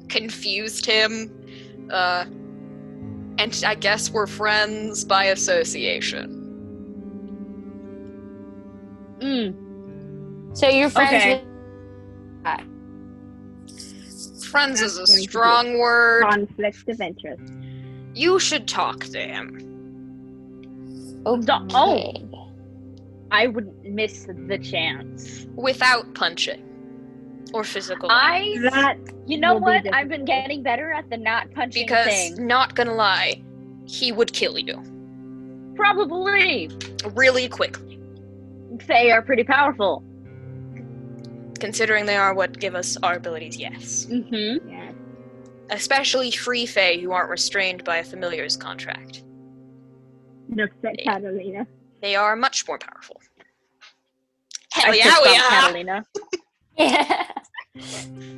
confused him, and I guess we're friends by association. So you're friends Okay. with. Friends is a That's going to be strong word. Conflict of interest. You should talk to him. Okay. I wouldn't miss the chance. Without punching. Or physical. That You know will be what? difficult. I've been getting better at the not punching Because, thing. not gonna lie, he would kill you. Probably. Really quickly. They are pretty powerful. Considering they are what give us our abilities, yes. Mm-hmm. Yeah. Especially free fae who aren't restrained by a familiar's contract. Looks at Yeah. Catalina. They are much more powerful. I Hell fist yeah, we bump are! Catalina. Yeah.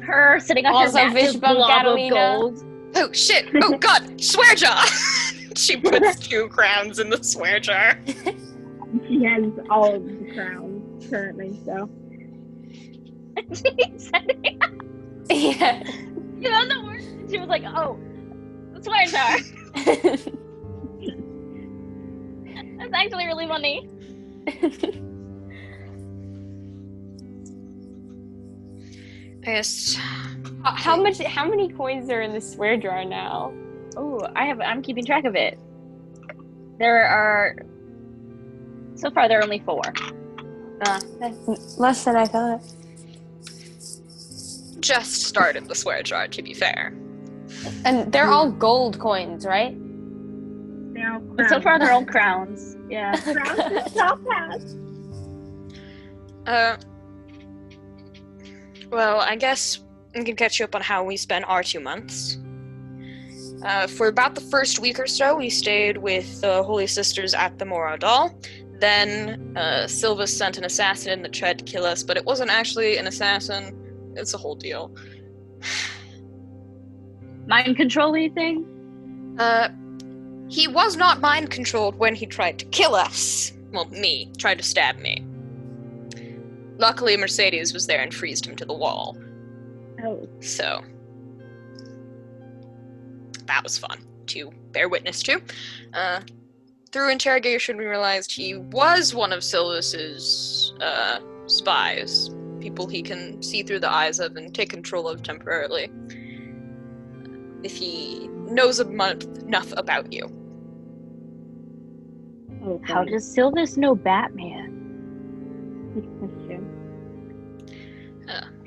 Her sitting on Also her fist massive bump blob Catalina. of gold. Oh shit! Oh god! Swear jar! She puts 2 crowns in the swear jar. She has all of the crowns currently, so. Yeah. You know the worst? She was like, "Oh, swear jar." That's actually really funny. Yes. How many coins are in the swear jar now? Oh, I'm keeping track of it. There are so far there are only 4. That's less than I thought. Just started the swear jar, to be fair. And they're all gold coins, right? They're all But so crowns. far they're all crowns. Yeah. Crowns is top hat. Well, I guess I can catch you up on how we spent our 2 months. For about the first week or so, we stayed with the Holy Sisters at the Moradal. Then, Silvus sent an assassin in that tried to kill us, but it wasn't actually an assassin. It's a whole deal. Mind control-y thing? He was not mind-controlled when he tried to kill us. Well, me. Tried to stab me. Luckily, Mercedes was there and freezed him to the wall. Oh. So, that was fun to bear witness to. Through interrogation, we realized he was one of Silvus's spies. People he can see through the eyes of and take control of temporarily. If he knows enough about you. Oh, How does Silvus know Batman? Good question.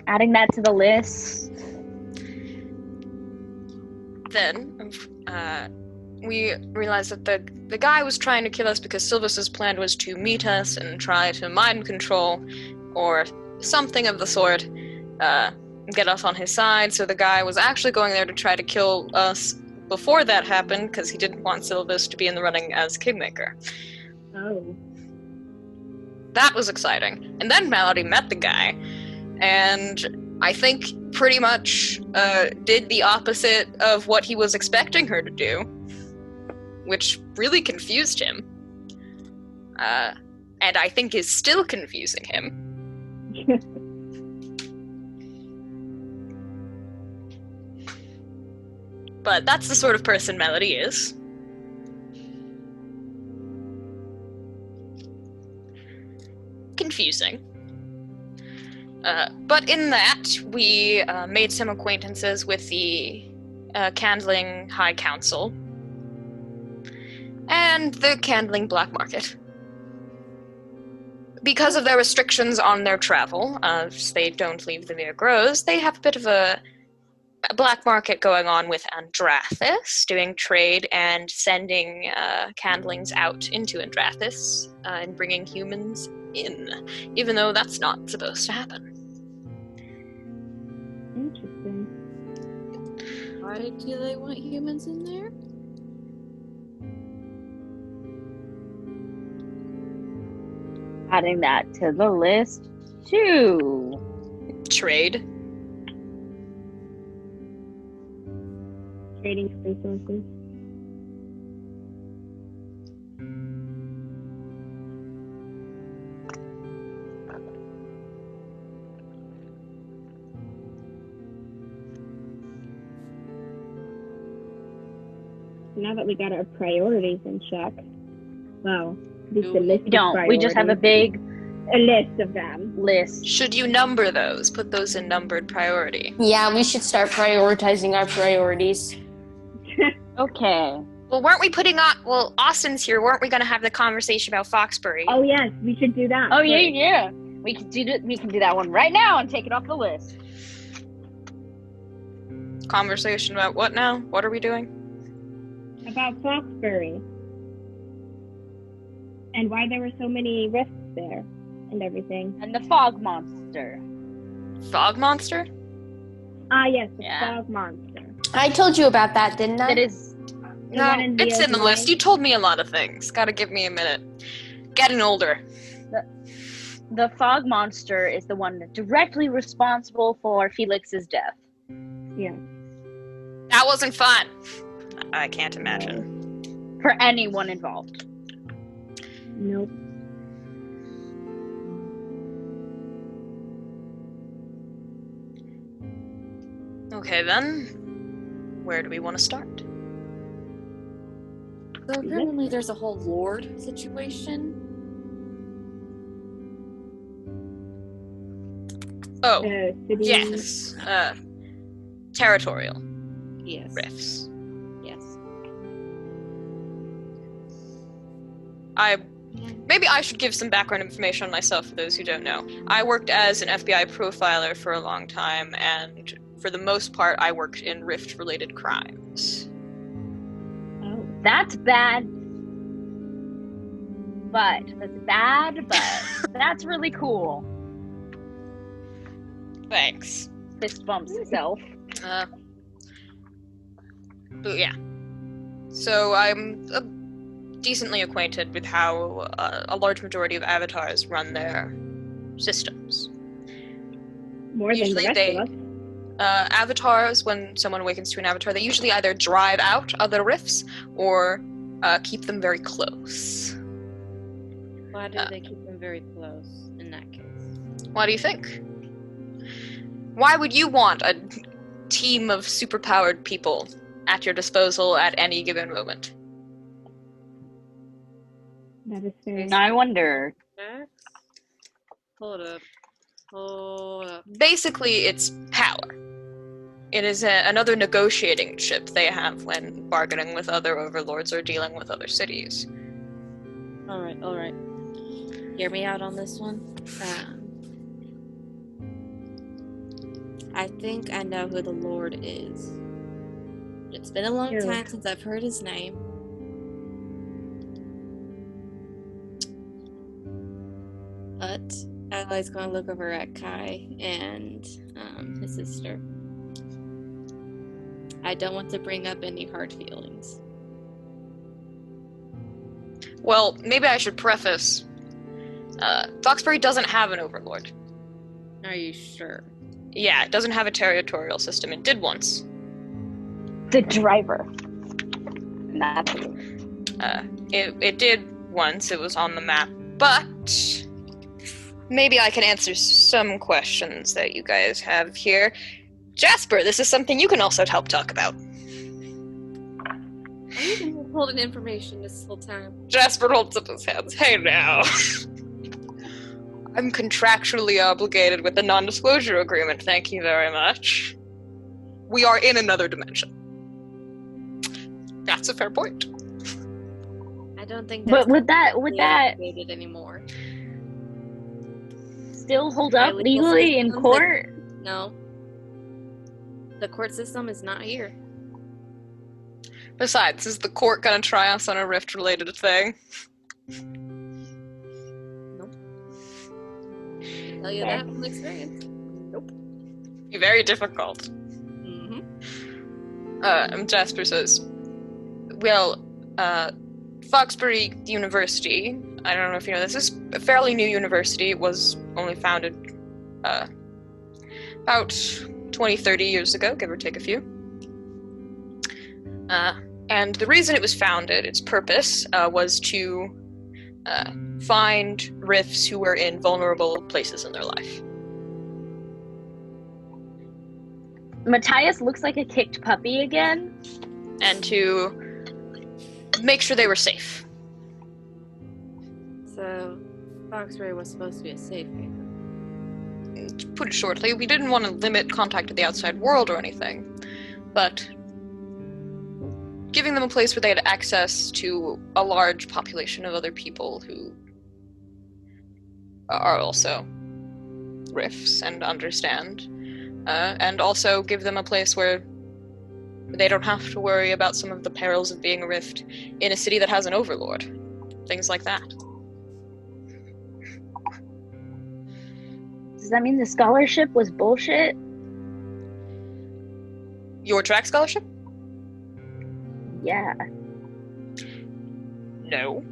Adding that to the list. Then, we realized that the guy was trying to kill us because Silvus's plan was to meet us and try to mind control, or something of the sort, get us on his side, so the guy was actually going there to try to kill us before that happened, because he didn't want Silvus to be in the running as Kingmaker. Oh. That was exciting. And then Malady met the guy, and I think pretty much did the opposite of what he was expecting her to do, which really confused him. And I think is still confusing him. But that's the sort of person Melody is. Confusing. But in that, we made some acquaintances with the Candling High Council and the Candling Black Market. Because of their restrictions on their travel, as they don't leave the Mere Grows, they have a bit of a black market going on with Andrathis, doing trade and sending Candlings out into Andrathis and bringing humans in, even though that's not supposed to happen. Interesting. Why do they want humans in there? Adding that to the list, too. Trade. Trading resources. now that we got our priorities in check, well, at least No, a list We don't. of We just have a priorities. big A list of them. list. Should you number those? Put those in numbered priority. Yeah, we should start prioritizing our priorities. Okay. Well, weren't we putting on? Well, Austin's here. Weren't we going to have the conversation about Foxbury? Oh yes, we should do that. Oh first. yeah. We can do that one right now and take it off the list. Conversation about what now? What are we doing? About Foxbury. And why there were so many rifts there and everything. And the fog monster. Fog monster? Ah yes, the Yeah. fog monster. I told you about that, didn't I? That is The No, one in the it's in the open list. way? You told me a lot of things. Gotta give me a minute. Getting older. the fog monster is the one directly responsible for Felix's death. Yeah. That wasn't fun. I can't imagine. For anyone involved. Nope. Okay then. Where do we want to start? So apparently there's a whole lord situation. Oh, City. yes. Territorial Yes. rifts. Yes. Maybe I should give some background information on myself for those who don't know. I worked as an FBI profiler for a long time, and for the most part, I worked in rift-related crimes. Oh. That's bad. But that's really cool. Thanks. Fist bumps himself. But yeah. So I'm decently acquainted with how a large majority of avatars run their systems. More Usually than the they- rest of us. Avatars, when someone awakens to an avatar, they usually either drive out other rifts or keep them very close. Why do they keep them very close in that case? What do you think? Why would you want a team of superpowered people at your disposal at any given moment? That is fair. Now I wonder. Hold up. Basically, it's power. It is another negotiating chip they have when bargaining with other overlords or dealing with other cities. Alright. Hear me out on this one. I think I know who the Lord is. It's been a long Who? time since I've heard his name. But Adalaie's going to look over at Kai and his sister. I don't want to bring up any hard feelings. Well, maybe I should preface. Foxbury doesn't have an overlord. Are you sure? Yeah, it doesn't have a territorial system. It did once. The driver. That's It did once. It was on the map. But maybe I can answer some questions that you guys have here. Jasper, this is something you can also help talk about. Are you been holding information this whole time? Jasper holds up his hands. Hey now. I'm contractually obligated with the non-disclosure agreement, thank you very much. We are in another dimension. That's a fair point. I don't think But that's would that obligated anymore. still hold up Highly legally in systems court? No. The court system is not here. Besides, is the court gonna try us on a rift-related thing? Tell you that from experience. Be very difficult. Jasper says, well, Foxbury University, I don't know if you know this, is a fairly new university. It was only founded about 20, 30 years ago, give or take a few. And the reason it was founded, its purpose, was to find rifts who were in vulnerable places in their life. Matthias looks like a kicked puppy again. And to make sure they were safe. So, Foxbury was supposed to be a safe haven. To put it shortly, we didn't want to limit contact to the outside world or anything, but giving them a place where they had access to a large population of other people who are also rifts and understand, and also give them a place where they don't have to worry about some of the perils of being a rift in a city that has an overlord. Things like that. Does that mean the scholarship was bullshit? Your track scholarship? Yeah. No.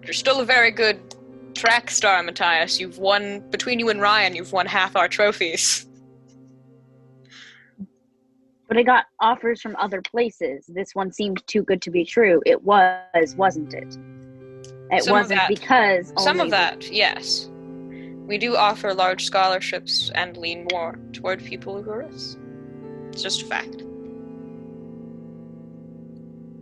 You're still a very good track star, Matthias. You've won, between you and Ryan, you've won half our trophies. But I got offers from other places. This one seemed too good to be true. It was, wasn't it? It Some of wasn't that. because Some only of that, yes. We do offer large scholarships and lean more toward people who are us. It's just a fact.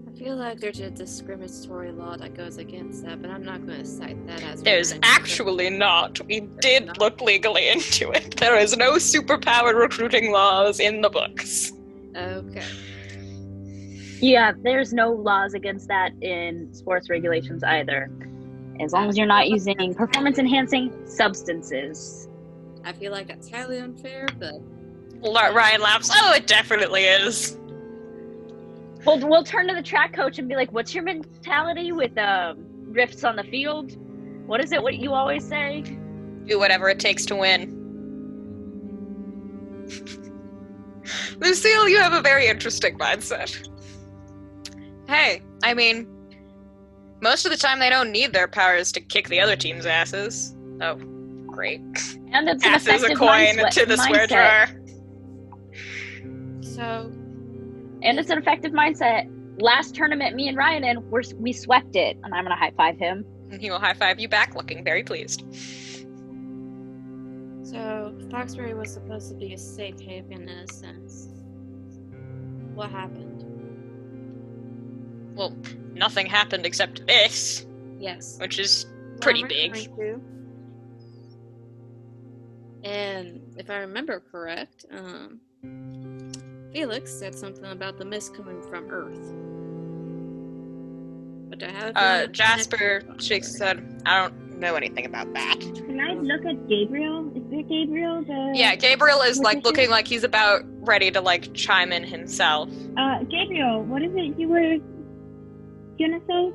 I feel like there's a discriminatory law that goes against that, but I'm not going to cite that as There's reason. actually not. We did look legally into it. There is no superpowered recruiting laws in the books. Okay. Yeah, there's no laws against that in sports regulations either. As long as you're not using performance-enhancing substances. I feel like that's highly unfair, but... Ryan laughs. Oh, it definitely is. We'll turn to the track coach and be like, what's your mentality with rifts on the field? What is it what you always say? Do whatever it takes to win. Lucille, you have a very interesting mindset. Hey, I mean, most of the time they don't need their powers to kick the other team's asses. Oh, great. And it's an Passes a effective coin to the swear jar. So... And it's an effective mindset. Last tournament, me and Ryan in, we swept it. And I'm going to high-five him. And he will high-five you back, looking very pleased. So, Foxbury was supposed to be a safe haven in a sense. What happened? Well, nothing happened except this, Yes. which is pretty Well, big. referring to- And if I remember correct, Felix said something about the mist coming from Earth. But I have Jasper shakes his head. I don't know anything about that. Can I look at Gabriel? Is it Gabriel? Yeah, Gabriel is like magician? looking like he's about ready to like chime in himself. Gabriel, what is it you were gonna say?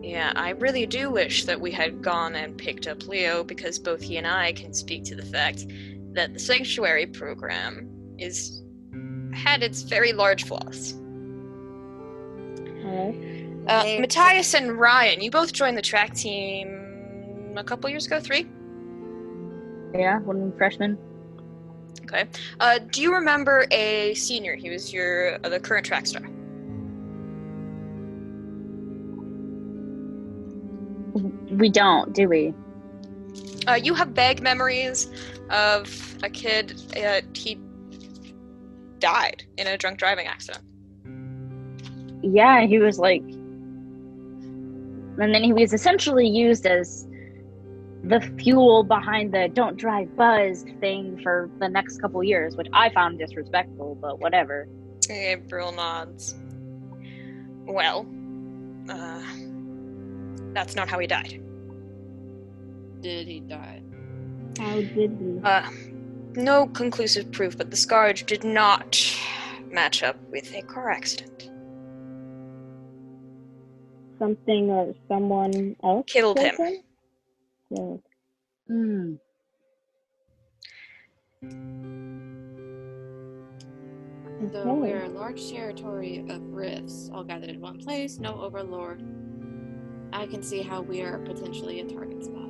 Yeah, I really do wish that we had gone and picked up Leo, because both he and I can speak to the fact that the Sanctuary program had its very large flaws. Alright. Matthias and Ryan, you both joined the track team a couple years ago, 3? Yeah, one freshman. Okay. Do you remember a senior? He was the current track star. We don't, do we? You have vague memories of a kid. He died in a drunk driving accident. Yeah, he was like... And then he was essentially used as the fuel behind the don't drive buzz thing for the next couple years, which I found disrespectful, but whatever. Gabriel nods. Well, that's not how he died. Did he die? How did he? No conclusive proof, but the scarge did not match up with a car accident. Something or someone else Killed him. Yeah. So Okay. we're a large territory of rifts, all gathered in one place, no overlord. I can see how we are potentially a target spot.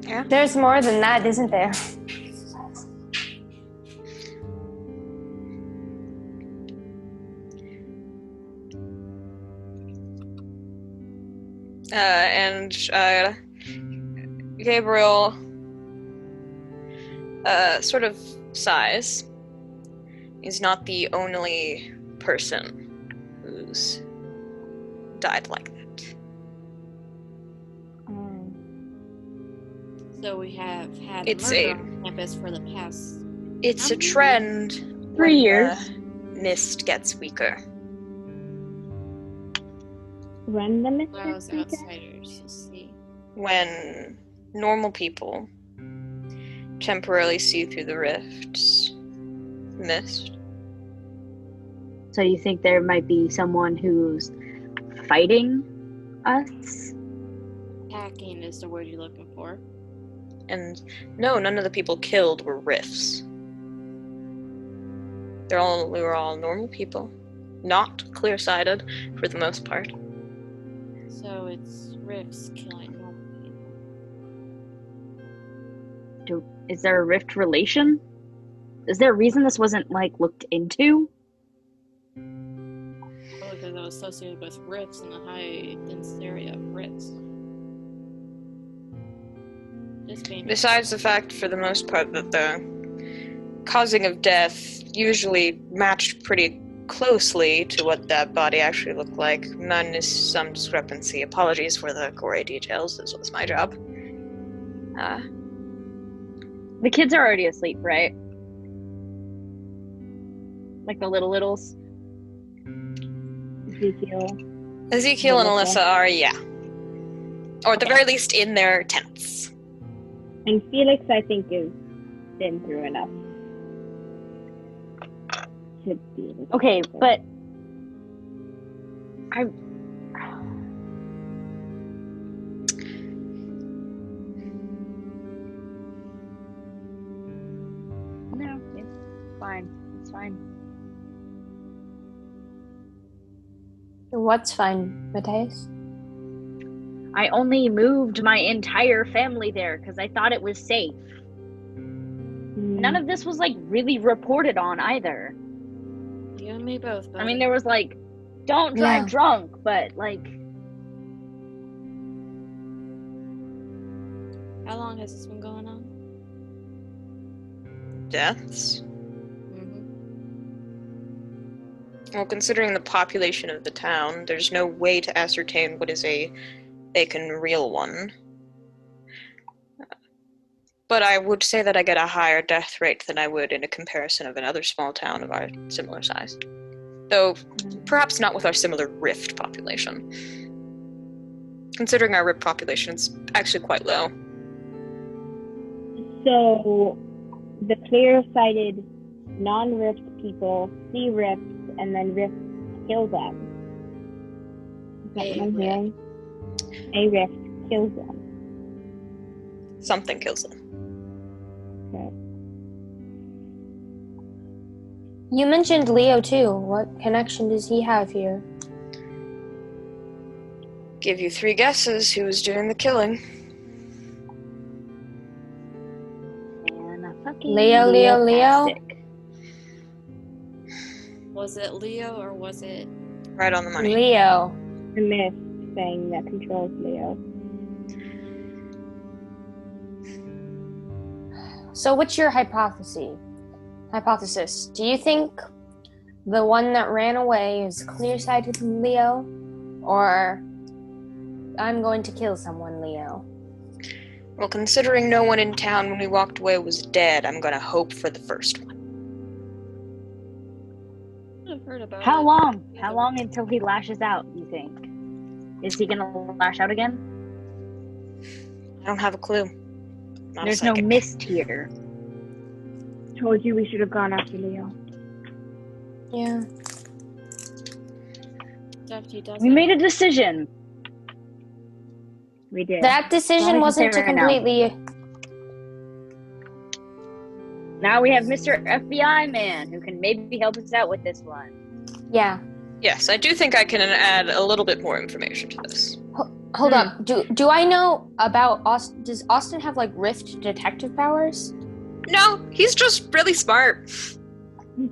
Yeah. There's more than that, isn't there? And Gabriel sort of sighs is not the only person who's died like that. So we have had It's murder a- on campus for the past... It's a trend 3 when years. the mist gets weaker. When the mist Those is weaker? outsiders, you see. When normal people temporarily see through the rifts, mist. So you think there might be someone who's fighting us? Hacking is the word you're looking for. And no, none of the people killed were rifts. We were all normal people. Not clear-sighted, for the most part. So it's rifts killing normal people. Is there a rift relation? Is there a reason this wasn't, looked into? Probably because I was associated with rifts in the high density area of rifts. Just being... Besides the fact, for the most part, that the causing of death usually matched pretty closely to what that body actually looked like. None is some discrepancy. Apologies for the gory details. This was my job. The kids are already asleep, right? Like the littles? Ezekiel and Melissa. Alyssa are, yeah. Or at the very least, in their tents. And Felix, I think, is been through enough. To be able to Okay, handle it. but no, it's fine. It's fine. What's fine, Matthias? I only moved my entire family there because I thought it was safe. None of this was really reported on either. You and me both, buddy. I mean, there was don't drive Yeah. drunk, but How long has this been going on? Deaths? Mm-hmm. Well, considering the population of the town, there's no way to ascertain what is a fake and real one. But I would say that I get a higher death rate than I would in a comparison of another small town of our similar size. Though, perhaps not with our similar rift population. Considering our rift population, it's actually quite low. So, the clear-sighted, non-rift people see rifts, and then rifts kill them. Is that what I'm hearing? A rift kills them. Something kills them. Okay. You mentioned Leo too. What connection does he have here? Give you 3 guesses who's doing the killing. and a fucking Leo. plastic. Was it Leo or was it... Right on the money. Leo. The mist thing that controls Leo. So what's your hypothesis? Do you think the one that ran away is clear-sighted Leo? Or I'm going to kill someone, Leo? Well, considering no one in town when we walked away was dead, I'm gonna hope for the first one. I've heard about How it. long? How long until he lashes out, you think? Is he gonna lash out again? I don't have a clue. Not a There's no psychic. mist here. Told you we should have gone after Leo. Yeah. Stuff he doesn't. We made a decision. We did. That decision Well, I can wasn't say to right now. completely... Now we have Mr. FBI Man who can maybe help us out with this one. Yeah. Yes, I do think I can add a little bit more information to this. Hold up. Do I know about Austin? Does Austin have rift detective powers? No, he's just really smart.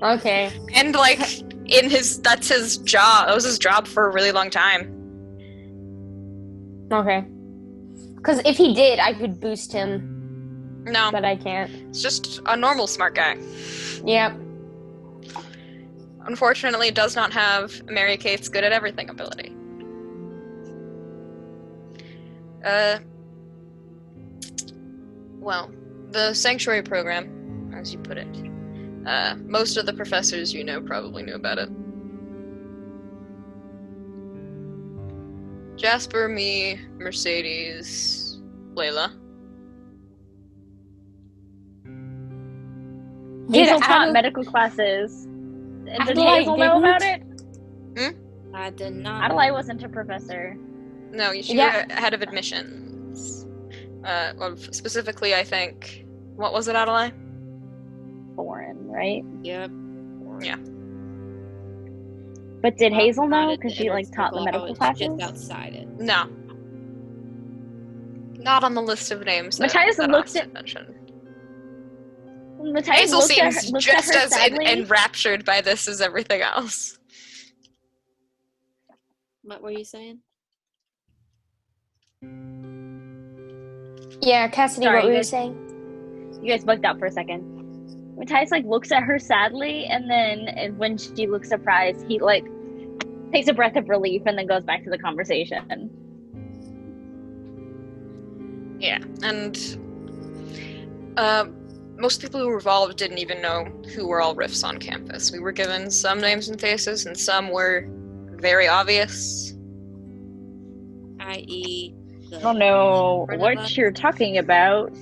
Okay. And that's his job. That was his job for a really long time. Okay. Because if he did, I could boost him, No, but I can't. it's just a normal smart guy. Yep. unfortunately does not have Mary Kate's good at everything ability. Well, the sanctuary program, as you put it, most of the professors you know probably knew about it. Jasper, me, Mercedes, Layla. Hazel Did taught Adal- medical classes. Did Adalaie Hazel know about it? I did not. Adalaie wasn't a professor. No, she Yeah. were head of admissions. Well, specifically, I think. What was it, Adalaie? Foreign, right? Yep. Yeah. But did Hazel know? Not at Because she like inner taught the circle, medical I was classes. just outside it. No. Not on the list of names that, Matthias that looks Austin at- mentioned. Matthias Hazel looks at seems her, looks just at her as sadly. enraptured by this as everything else. What were you saying? Yeah, Cassidy, Sorry, what were you guys. saying? You guys bugged out for a second. Matthias like looks at her sadly, and then when she looks surprised, he like takes a breath of relief and then goes back to the conversation. Yeah, and most people who were involved didn't even know who were all Rifts on campus. We were given some names and faces, and some were very obvious. I.e. I don't know Friend of what us? you're talking about.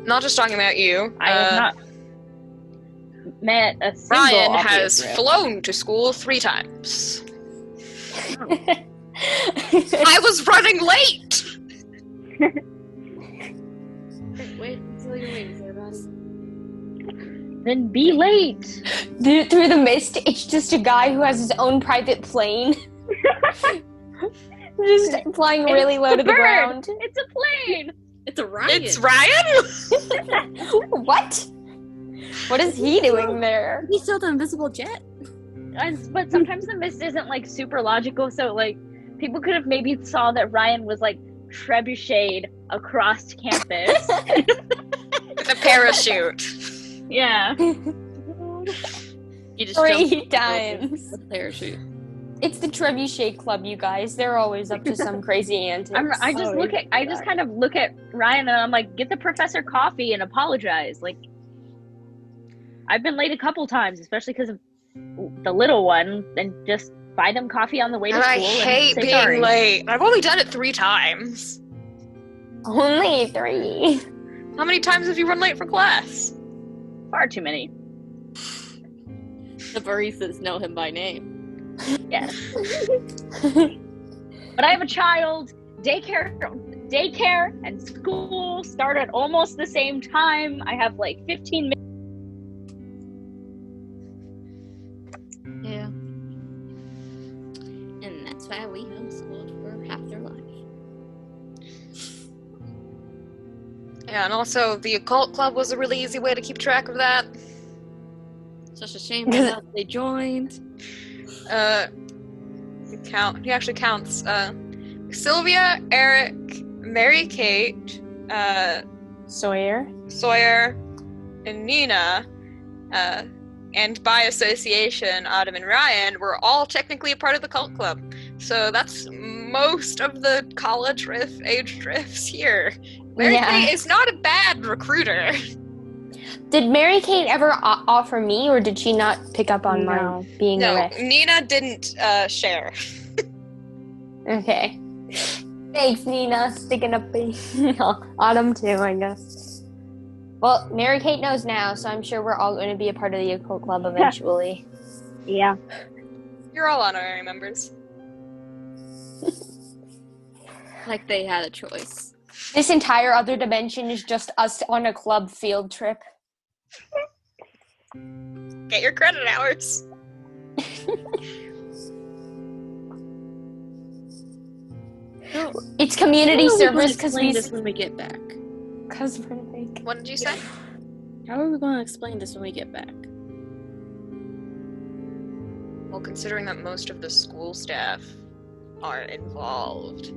Not just talking about you. I have not met a single Ryan obvious has Rift. flown to school 3 times. I was running late! Wait until you're waiting for everybody. Then be late. Through the mist, it's just a guy who has his own private plane. Just flying really low to the Bird. ground. It's a plane. It's a Ryan. It's Ryan? What? What is he doing there? He's still the invisible jet. But sometimes the mist isn't like super logical, so like people could have maybe saw that Ryan was like trebucheted across campus. With a parachute. Yeah. You just 3 jumped times. with a parachute. It's the Trebuchet Club, you guys. They're always up to some crazy antics. I just kind of look at Ryan and I'm like, get the professor coffee and apologize. Like, I've been late a couple times, especially because of the little one, and just buy them coffee on the way to And school. I hate say being sorry. late. I've only done it 3 times. Only 3. How many times have you run late for class? Far too many. The baristas know him by name. Yes. But I have a child. Daycare and school start at almost the same time. I have like 15 minutes. Yeah. And that's why we homeschooled for half their life. Yeah, and also the occult club was a really easy way to keep track of that. Such a shame that they joined. He actually counts Sylvia, Eric, Mary Kate, Sawyer. Sawyer, and Nina, and by association, Autumn and Ryan were all technically a part of the cult club. So that's most of the college age drifts here. Mary Kate is not a bad recruiter. Did Mary Kate ever offer me, or did she not pick up on my being a No, rift? Nina didn't share. Okay. Thanks, Nina. Sticking up for Autumn too, I guess. Well, Mary Kate knows now, so I'm sure we're all going to be a part of the occult club eventually. Yeah. You're all honorary members. Like they had a choice. This entire other dimension is just us on a club field trip. Get your credit hours. It's community How are we gonna service because explain this when we get back. we're like, What did you say? How are we going to explain this when we get back? Well, considering that most of the school staff are involved,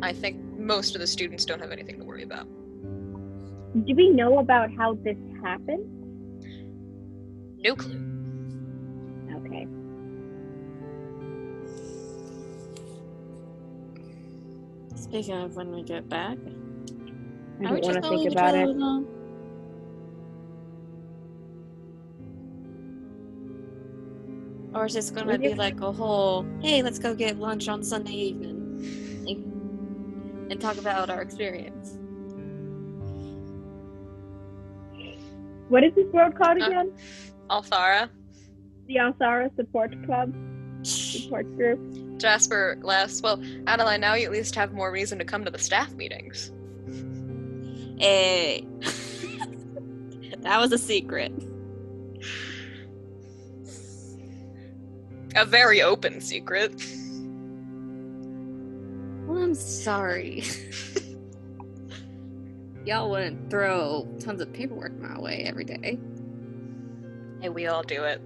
I think most of the students don't have anything to worry about. Do we know about how this happened? No clue. Speaking of when we get back, I are we don't want just to gonna think leave the about trailer it. alone? Or is this gonna be like a whole, hey, let's go get lunch on Sunday evening and talk about our experience? What is this world called again? Althara. The Althara Support Club? Support group? Jasper laughs. Well, Adalaie, now you at least have more reason to come to the staff meetings. Hey. That was a secret. A very open secret. Well, I'm sorry. Y'all wouldn't throw tons of paperwork my way every day. Hey, we all do it.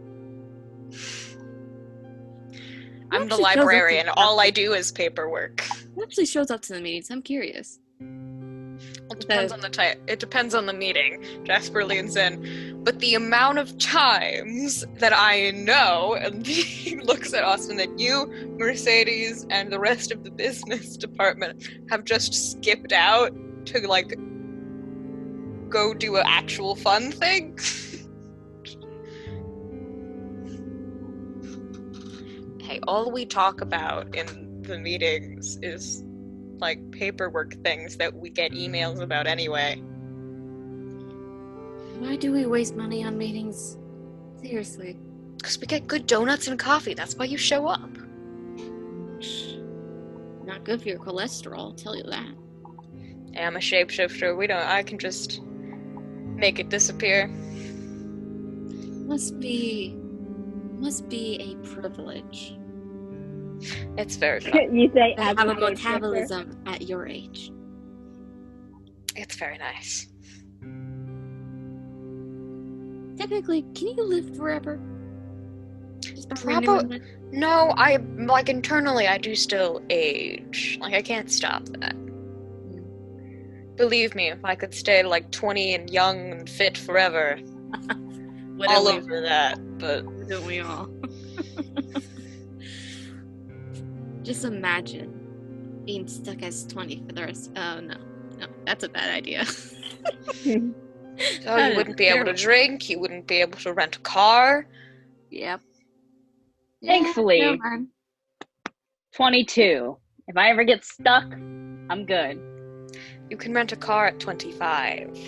Who I'm the actually shows up to librarian. the All I meetings? do is paperwork. Who actually shows up to the meetings? I'm curious. It depends on the type. It depends on the meeting. Jasper leans in. But the amount of times that I know, and he looks at Austin, that you, Mercedes, and the rest of the business department have just skipped out to, like, go do an actual fun thing. Hey, all we talk about in the meetings is, like, paperwork things that we get emails about anyway. Why do we waste money on meetings? Seriously. Because we get good donuts and coffee. That's why you show up. Not good for your cholesterol, I'll tell you that. Hey, I'm a shapeshifter. I can just make it disappear. Must be a privilege It's very fun. You say to as have a shapeshifter. metabolism at your age. It's very nice. Technically, can you live forever? Just by Probo- renewing it? No, like, internally, I do still age. Like, I can't stop that. Believe me, if I could stay, like, 20 and young and fit forever, all over that, but... Don't we all? Just imagine being stuck as 20 for the rest. Oh, no, that's a bad idea. Oh, you wouldn't be able to drink, you wouldn't be able to rent a car. Yep. Thankfully. Yeah, never mind. 22. If I ever get stuck, I'm good. You can rent a car at 25.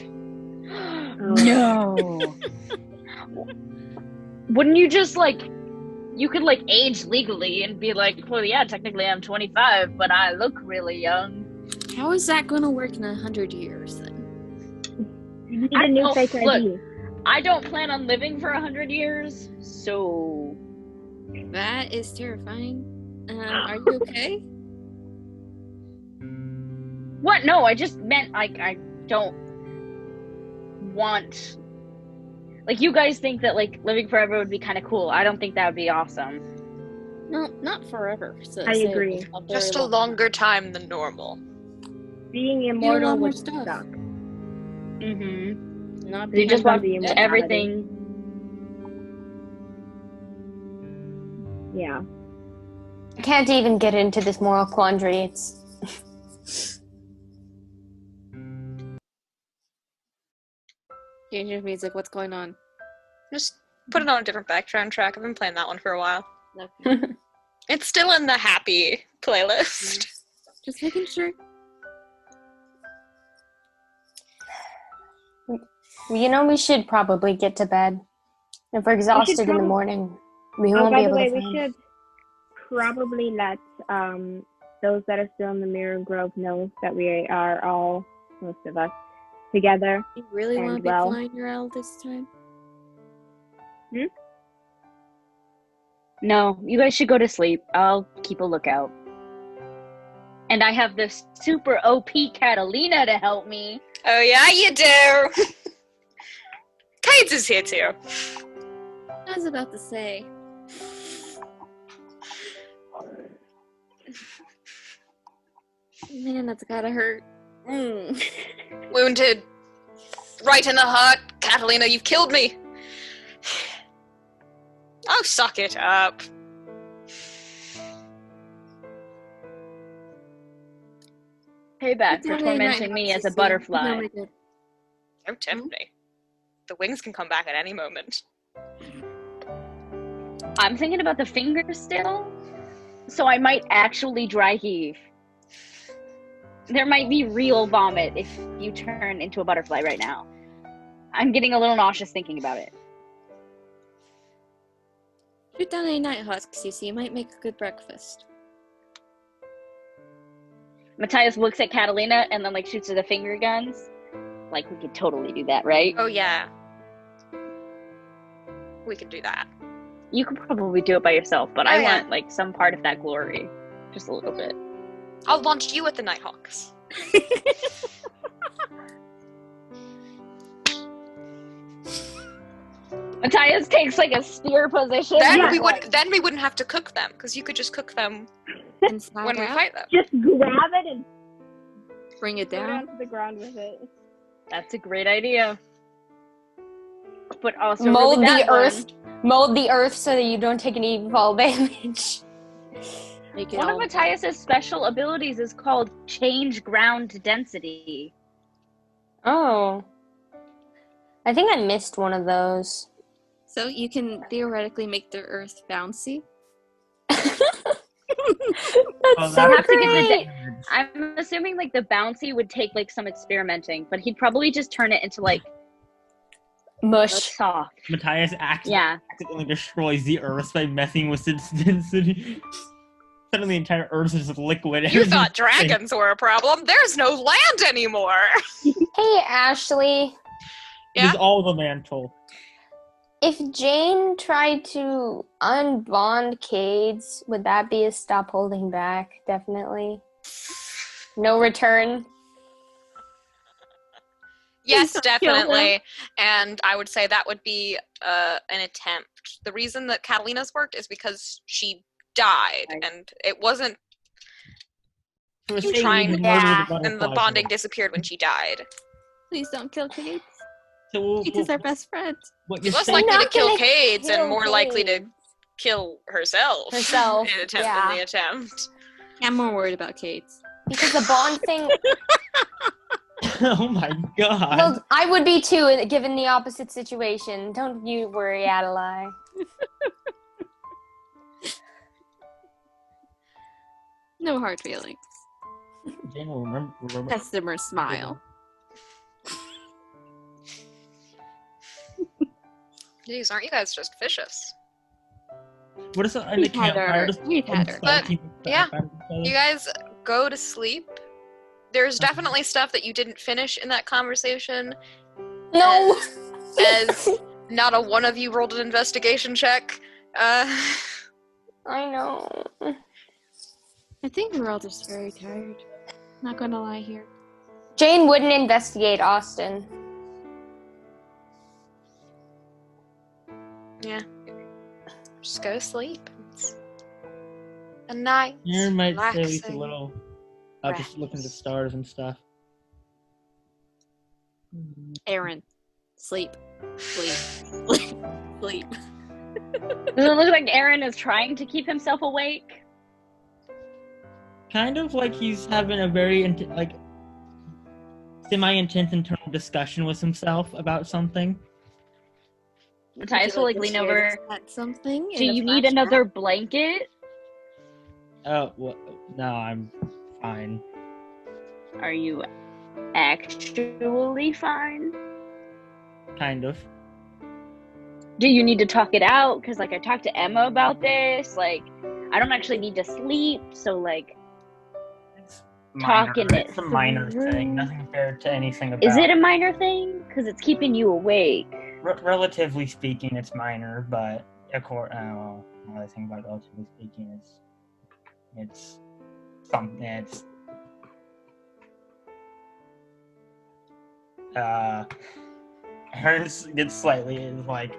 No. Wouldn't you just, like, you could, like, age legally and be like, well, yeah, technically I'm 25, but I look really young. How is that going to work in 100 years then? You need a new fake ID. Look, I don't plan on living for 100 years, so... That is terrifying. Are you okay? What? No, I just meant, like, I don't want... Like, you guys think that, like, living forever would be kind of cool. I don't think that would be awesome. No, not forever. So I agree. Just a longer time than normal. Being Do a immortal lot more would stuff. suck. Mm-hmm. Not You being just want the immortality. everything... Yeah. I can't even get into this moral quandary. It's Change of music. What's going on? Just put it on a different background track. I've been playing that one for a while. Okay. It's still in the happy playlist. Just making sure. you know, we should probably get to bed. If we're exhausted in the morning, we Oh, won't by be the able way, to we find. should probably let those that are still in the Mirror Grove know that we are all, most of us, together. You really And want to be well- flying your owl this time? No, you guys should go to sleep. I'll keep a lookout. And I have this super OP Catalina to help me. Oh yeah, you do! Kate is here too. I was about to say. Man, that's gotta hurt. Wounded. Right in the heart. Catalina, you've killed me. Oh, suck it up. Payback for tormenting me as a butterfly. Don't tempt me. The wings can come back at any moment. I'm thinking about the fingers still, so I might actually dry heave. There might be real vomit if you turn into a butterfly right now. I'm getting a little nauseous thinking about it. Shoot down any night husks you see. You might make a good breakfast. Matthias looks at Catalina and then like shoots her the finger guns. Like, we could totally do that, right? Oh yeah. We could do that. You could probably do it by yourself, but Oh, I yeah. want like some part of that glory. Just a little bit. I'll launch you at the Nighthawks. Matthias takes like a spear position. Then we wouldn't have to cook them, because you could just cook them Inside when we out. fight them. Just grab it and Bring it put it down. onto the ground with it. That's a great idea. But also Mold really bad the one. earth. Mold the earth so that you don't take any fall damage. Make it One of all Matthias's special abilities is called change ground density. Oh. I think I missed one of those. So you can theoretically make the earth bouncy. That's Oh, so have to get the great. I'm assuming like the bouncy would take like some experimenting, but he'd probably just turn it into like Mush. soft. Matthias Yeah. accidentally destroys the earth by messing with its density. Suddenly the entire earth is just liquid. You thought dragons were a problem. There's no land anymore. Hey, Ashley. It is all the mantle. If Jane tried to unbond Cades, would that be a stop holding back? Definitely. No return. Yes, Please don't kill definitely. And I would say that would be an attempt. The reason that Catalina's worked is because she died, Right. and it wasn't For a You second, trying- even Yeah. murder and the butterfly bonding girl. disappeared when she died. Please don't kill Kate. So Kate is our best friend. what you're Less saying? likely to not kill gonna Cades kill and more likely to Cades. kill herself. Herself, in yeah. the attempt. I'm more worried about Kate's. Because the bond thing. Oh my god. Well, I would be too, given the opposite situation. Don't you worry, Adalaie. No hard feelings. Jane will remember. Customer smile. Jeez, aren't you guys just vicious? What is it in the We've had campfire? her. Just We've had her. But, keep yeah, track of each other? You guys go to sleep. There's definitely stuff that you didn't finish in that conversation, No! as not a one of you rolled an investigation check. I know. I think we're all just very tired. Not gonna lie here. Jane wouldn't investigate Austin. Yeah. Just go to sleep. It's a night. Aaron might stay at least a relaxing. little. Just looking at the stars and stuff. Aron, sleep. Sleep. Sleep. Sleep. Does it look like Aron is trying to keep himself awake? Kind of like he's having a very semi-intense internal discussion with himself about something. Matthias will like lean over. At something. Do you need another blanket? Oh, well, no, I'm fine. Are you actually fine? Kind of. Do you need to talk it out? Because like I talked to Emma about this. Like I don't actually need to sleep, so like It's Talking minor. it It's a minor through. thing. Nothing compared to anything about. is it a minor thing? Because it's keeping you awake. Relatively speaking, it's minor, but well, another thing about relatively speaking is it's something. It's Aaron gets slightly like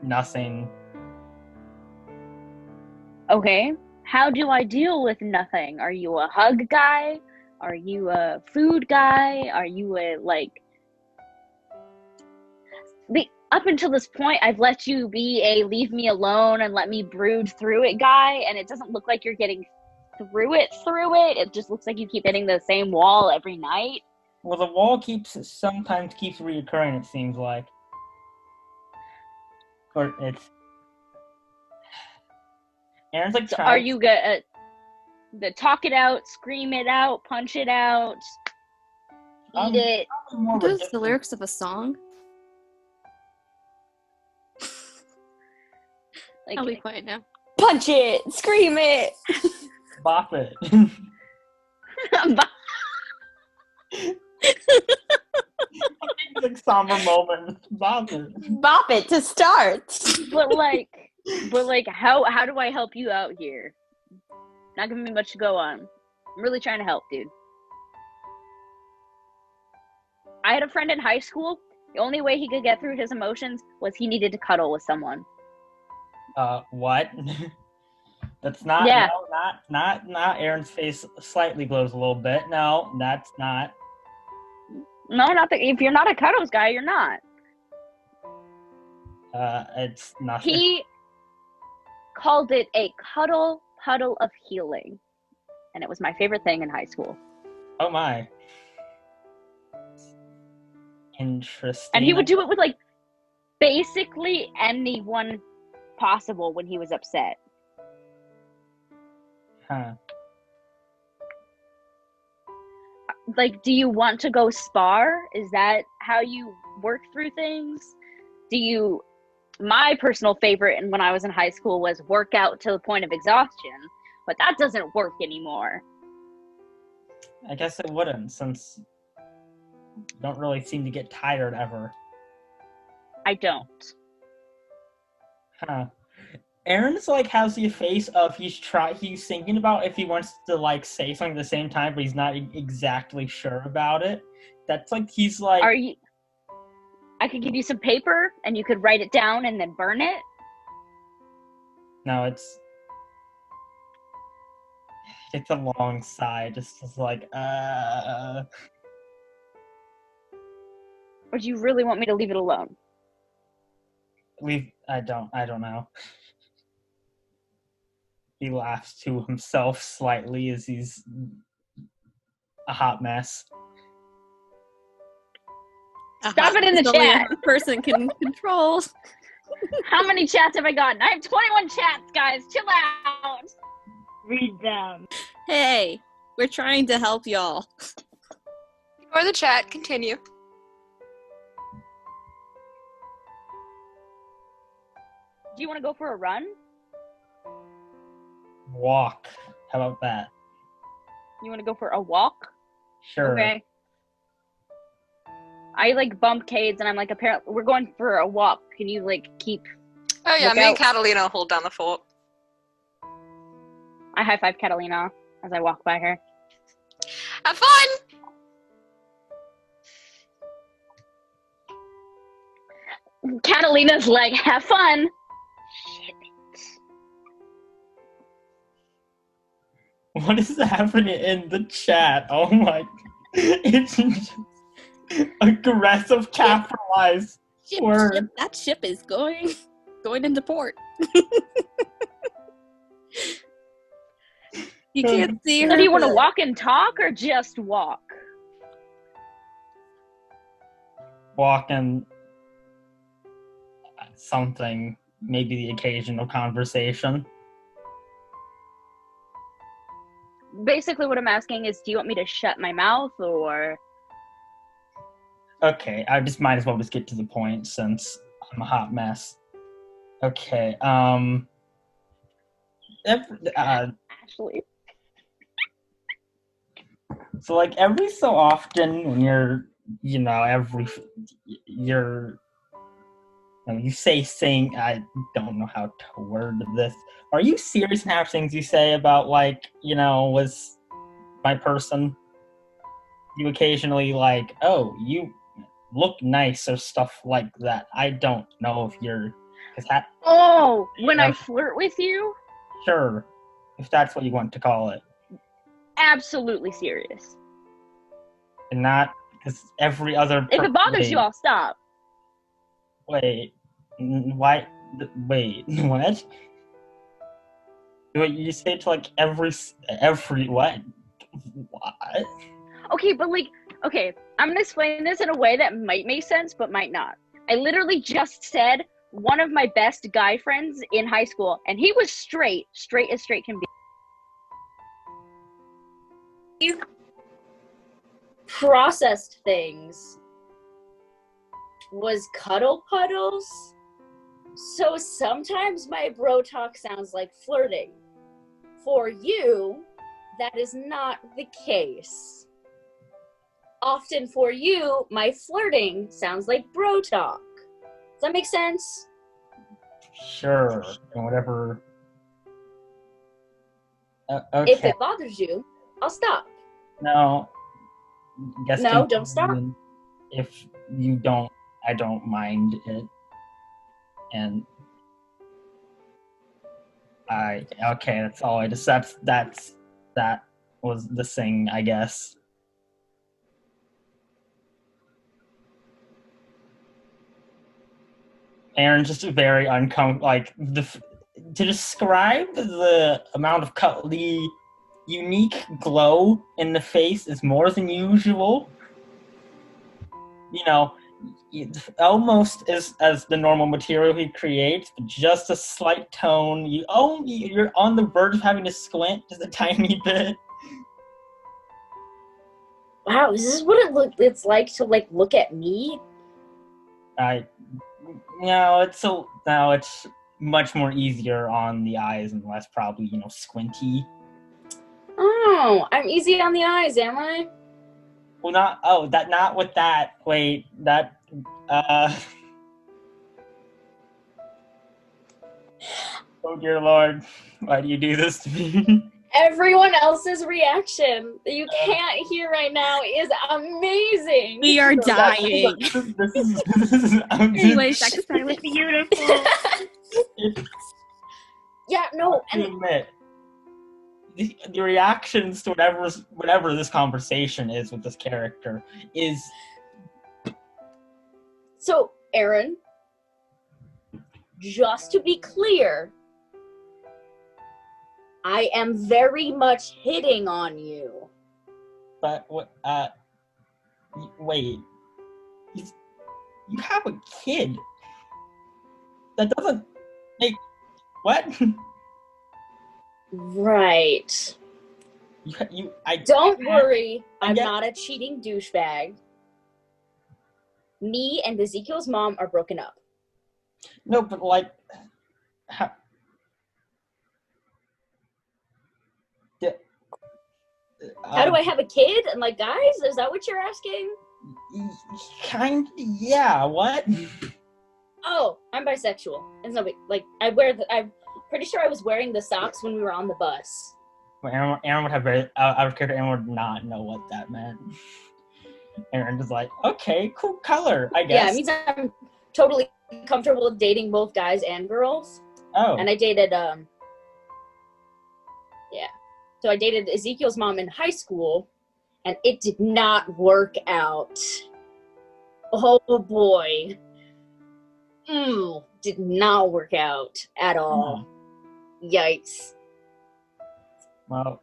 nothing. Okay. How do I deal with nothing? Are you a hug guy? Are you a food guy? Are you a like up until this point I've let you be a leave me alone and let me brood through it guy, and it doesn't look like you're getting through it. It just looks like you keep hitting the same wall every night. Well, the wall sometimes keeps reoccurring, it seems like. Or it's... Aaron's like So trying... are you gonna talk it out, scream it out, punch it out, eat it? More of a Those the different- lyrics of a song? Like, I'll be quiet now. Punch it! Scream it! Bop it. Like somber moment. Bop it. Bop it to start! but how do I help you out here? Not giving me much to go on. I'm really trying to help, dude. I had a friend in high school. The only way he could get through his emotions was he needed to cuddle with someone. What? That's not. Yeah. No, not. Aaron's face slightly glows a little bit. No, that's not. No, if you're not a cuddles guy, you're not. It's nothing. He called it a cuddle puddle of healing. And it was my favorite thing in high school. Oh my. Interesting. And he would do it with like basically anyone possible when he was upset. Huh. Like, do you want to go spar? Is that how you work through things? My personal favorite and when I was in high school was work out to the point of exhaustion, but that doesn't work anymore. I guess it wouldn't, since you don't really seem to get tired ever. I don't. Huh. Aaron's like has the face of he's thinking about if he wants to like say something at the same time, but he's not exactly sure about it. That's like he's like. I could give you some paper and you could write it down and then burn it. No, it's a long sigh. Just like Or do you really want me to leave it alone? I don't know. He laughs to himself slightly as he's a hot mess. Stop it in the Only chat. a person can control. How many chats have I gotten? I have 21 chats, guys. Chill out. Read them. Hey, we're trying to help y'all. Or the chat, continue. Do you want to go for a run? Walk. How about that? You want to go for a walk? Sure. Okay. I like bump Cades and I'm like, apparently we're going for a walk. Can you like keep? Oh yeah, Look me and out. Catalina hold down the fort. I high five Catalina as I walk by her. Have fun! Catalina's like, have fun. Shit. What is happening in the chat? Oh my. It's just aggressive capitalized word. That ship is going into port. You can't see her. So do you want to but- walk and talk or just walk? Walking something, maybe the occasional conversation. Basically what I'm asking is, do you want me to shut my mouth or? Okay, I just might as well just get to the point since I'm a hot mess. Okay, Actually. so like every so often when you're, you say thing, I don't know how to word this. Are you serious in half things you say about like, was my person? You occasionally like, oh, you look nice or stuff like that. I don't know if you're, Oh, when Yeah. I flirt with you? Sure, if that's what you want to call it. Absolutely serious. And not, because every other If it bothers you, I'll stop. Wait, why? Wait, what? Wait, you say it to like every what? What? Okay, but like, okay, I'm gonna explain this in a way that might make sense, but might not. I literally just said one of my best guy friends in high school, and he was straight as straight can be. You processed things was cuddle puddles. So sometimes my bro talk sounds like flirting. For you, that is not the case. Often for you, my flirting sounds like bro talk. Does that make sense? Sure, and whatever. Okay. If it bothers you, I'll stop. No. Guess No, don't stop. If you don't, I don't mind it. And okay, that's all I just that was the thing, I guess. Aron just very uncomfortable, like to describe the amount of the unique glow in the face is more than usual. You know, almost as the normal material he creates, but just a slight tone. You're on the verge of having to squint just a tiny bit. Wow, is this what it's like to like look at me? It's much more easier on the eyes and less probably, squinty. Oh, I'm easy on the eyes, am I? Well, not with that. Wait, that, oh dear Lord, why do you do this to me? Everyone else's reaction that you can't hear right now is amazing. We are dying. This is Anyway, back to silence. Beautiful. Yeah, no, to admit, the reactions to whatever this conversation is with this character is. So, Aron, just to be clear, I am very much hitting on you. But what? Wait. You have a kid. That doesn't make what? Right. I Don't worry, I'm get- not a cheating douchebag. Me and Ezekiel's mom are broken up. No, but like, how? How do I have a kid and like guys? Is that what you're asking? Yeah. What? Oh, I'm bisexual. It's no big. Like I'm pretty sure I was wearing the socks when we were on the bus. Well, Aron would have very out of character. Aron would not know what that meant. Aron was like, okay, cool color, I guess. Yeah, it means I'm totally comfortable with dating both guys and girls. Oh. And I dated So I dated Ezekiel's mom in high school, and it did not work out. Oh boy. Did not work out at all. Yikes. Well,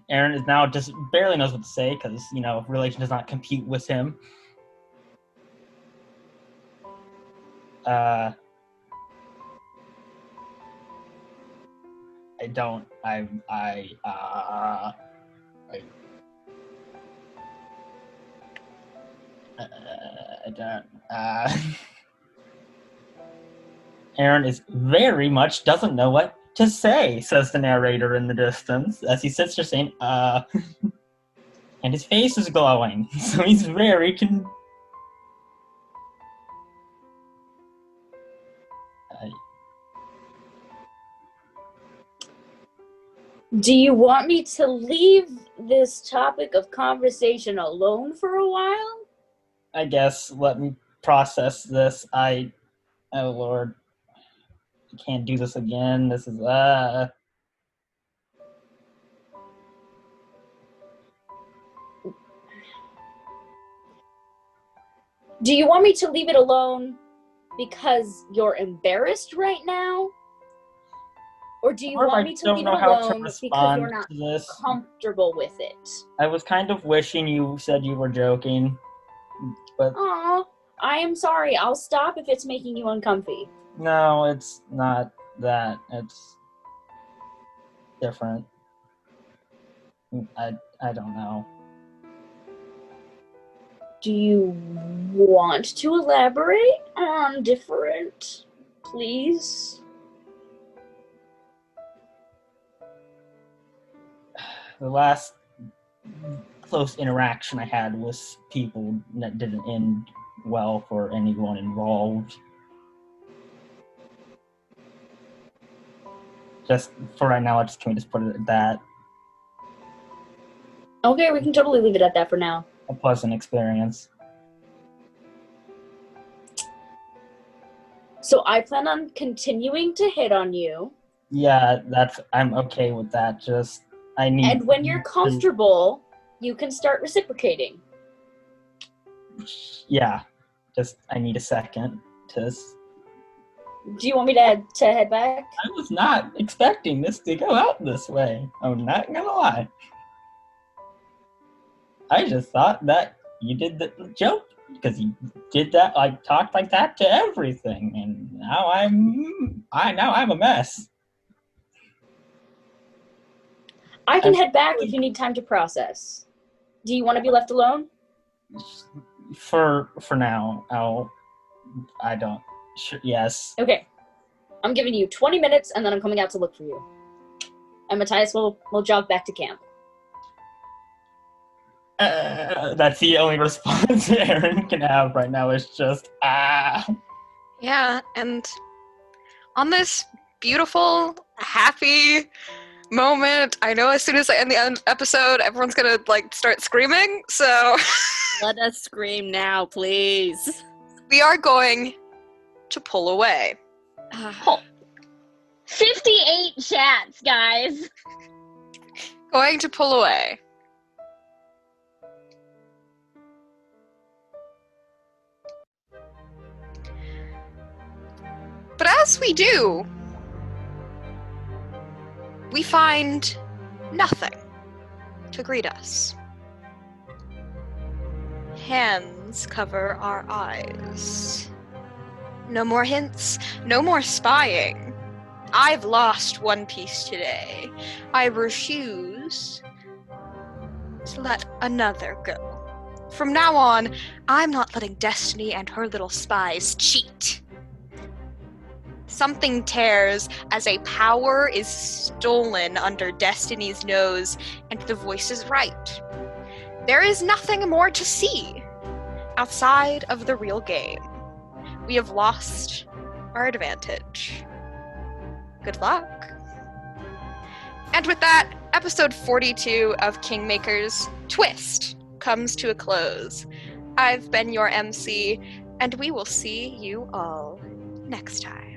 Aron is now just barely knows what to say because, relation does not compute with him. I don't. I don't. Aron is very much doesn't know what to say, says the narrator in the distance, as he sits there saying, and his face is glowing, so he's very Do you want me to leave this topic of conversation alone for a while? I guess let me process this. Oh Lord. I can't do this again. This is Do you want me to leave it alone because you're embarrassed right now? Or do you Or want I me to don't leave know it how to alone because respond you're not to this. comfortable with it? I was kind of wishing you said you were joking, but Aw, I am sorry. I'll stop if it's making you uncomfy. no, it's not that. It's different. I don't know. Do you want to elaborate on different, please? The last close interaction I had with people that didn't end well for anyone involved. Just for right now, can we just put it at that? Okay, we can totally leave it at that for now. A pleasant experience. So I plan on continuing to hit on you. Yeah, I'm okay with that. Just I need. And when you're comfortable, you can start reciprocating. Yeah, just I need a second to. Do you want me to head back? I was not expecting this to go out this way. I'm not gonna lie. I just thought that you did the joke because you did that, like talked like that to everything, and now I'm a mess. I can head back if you need time to process. Do you want to be left alone? For now, I don't. Sure, yes. Okay. I'm giving you 20 minutes, and then I'm coming out to look for you. And Matthias will jog back to camp. That's the only response Aron can have right now is just, Yeah, and on this beautiful, happy moment, I know as soon as I end the episode, everyone's gonna, start screaming, so... Let us scream now, please. We are going to pull away. 58 chats, guys. Going to pull away. But as we do, we find nothing to greet us. Hands cover our eyes. No more hints, no more spying. I've lost one piece today. I refuse to let another go. From now on, I'm not letting Destiny and her little spies cheat. Something tears as a power is stolen under Destiny's nose, and the voice is right. There is nothing more to see outside of the real game. We have lost our advantage. Good luck. And with that, episode 42 of Kingmakers Twist comes to a close. I've been your MC, and we will see you all next time.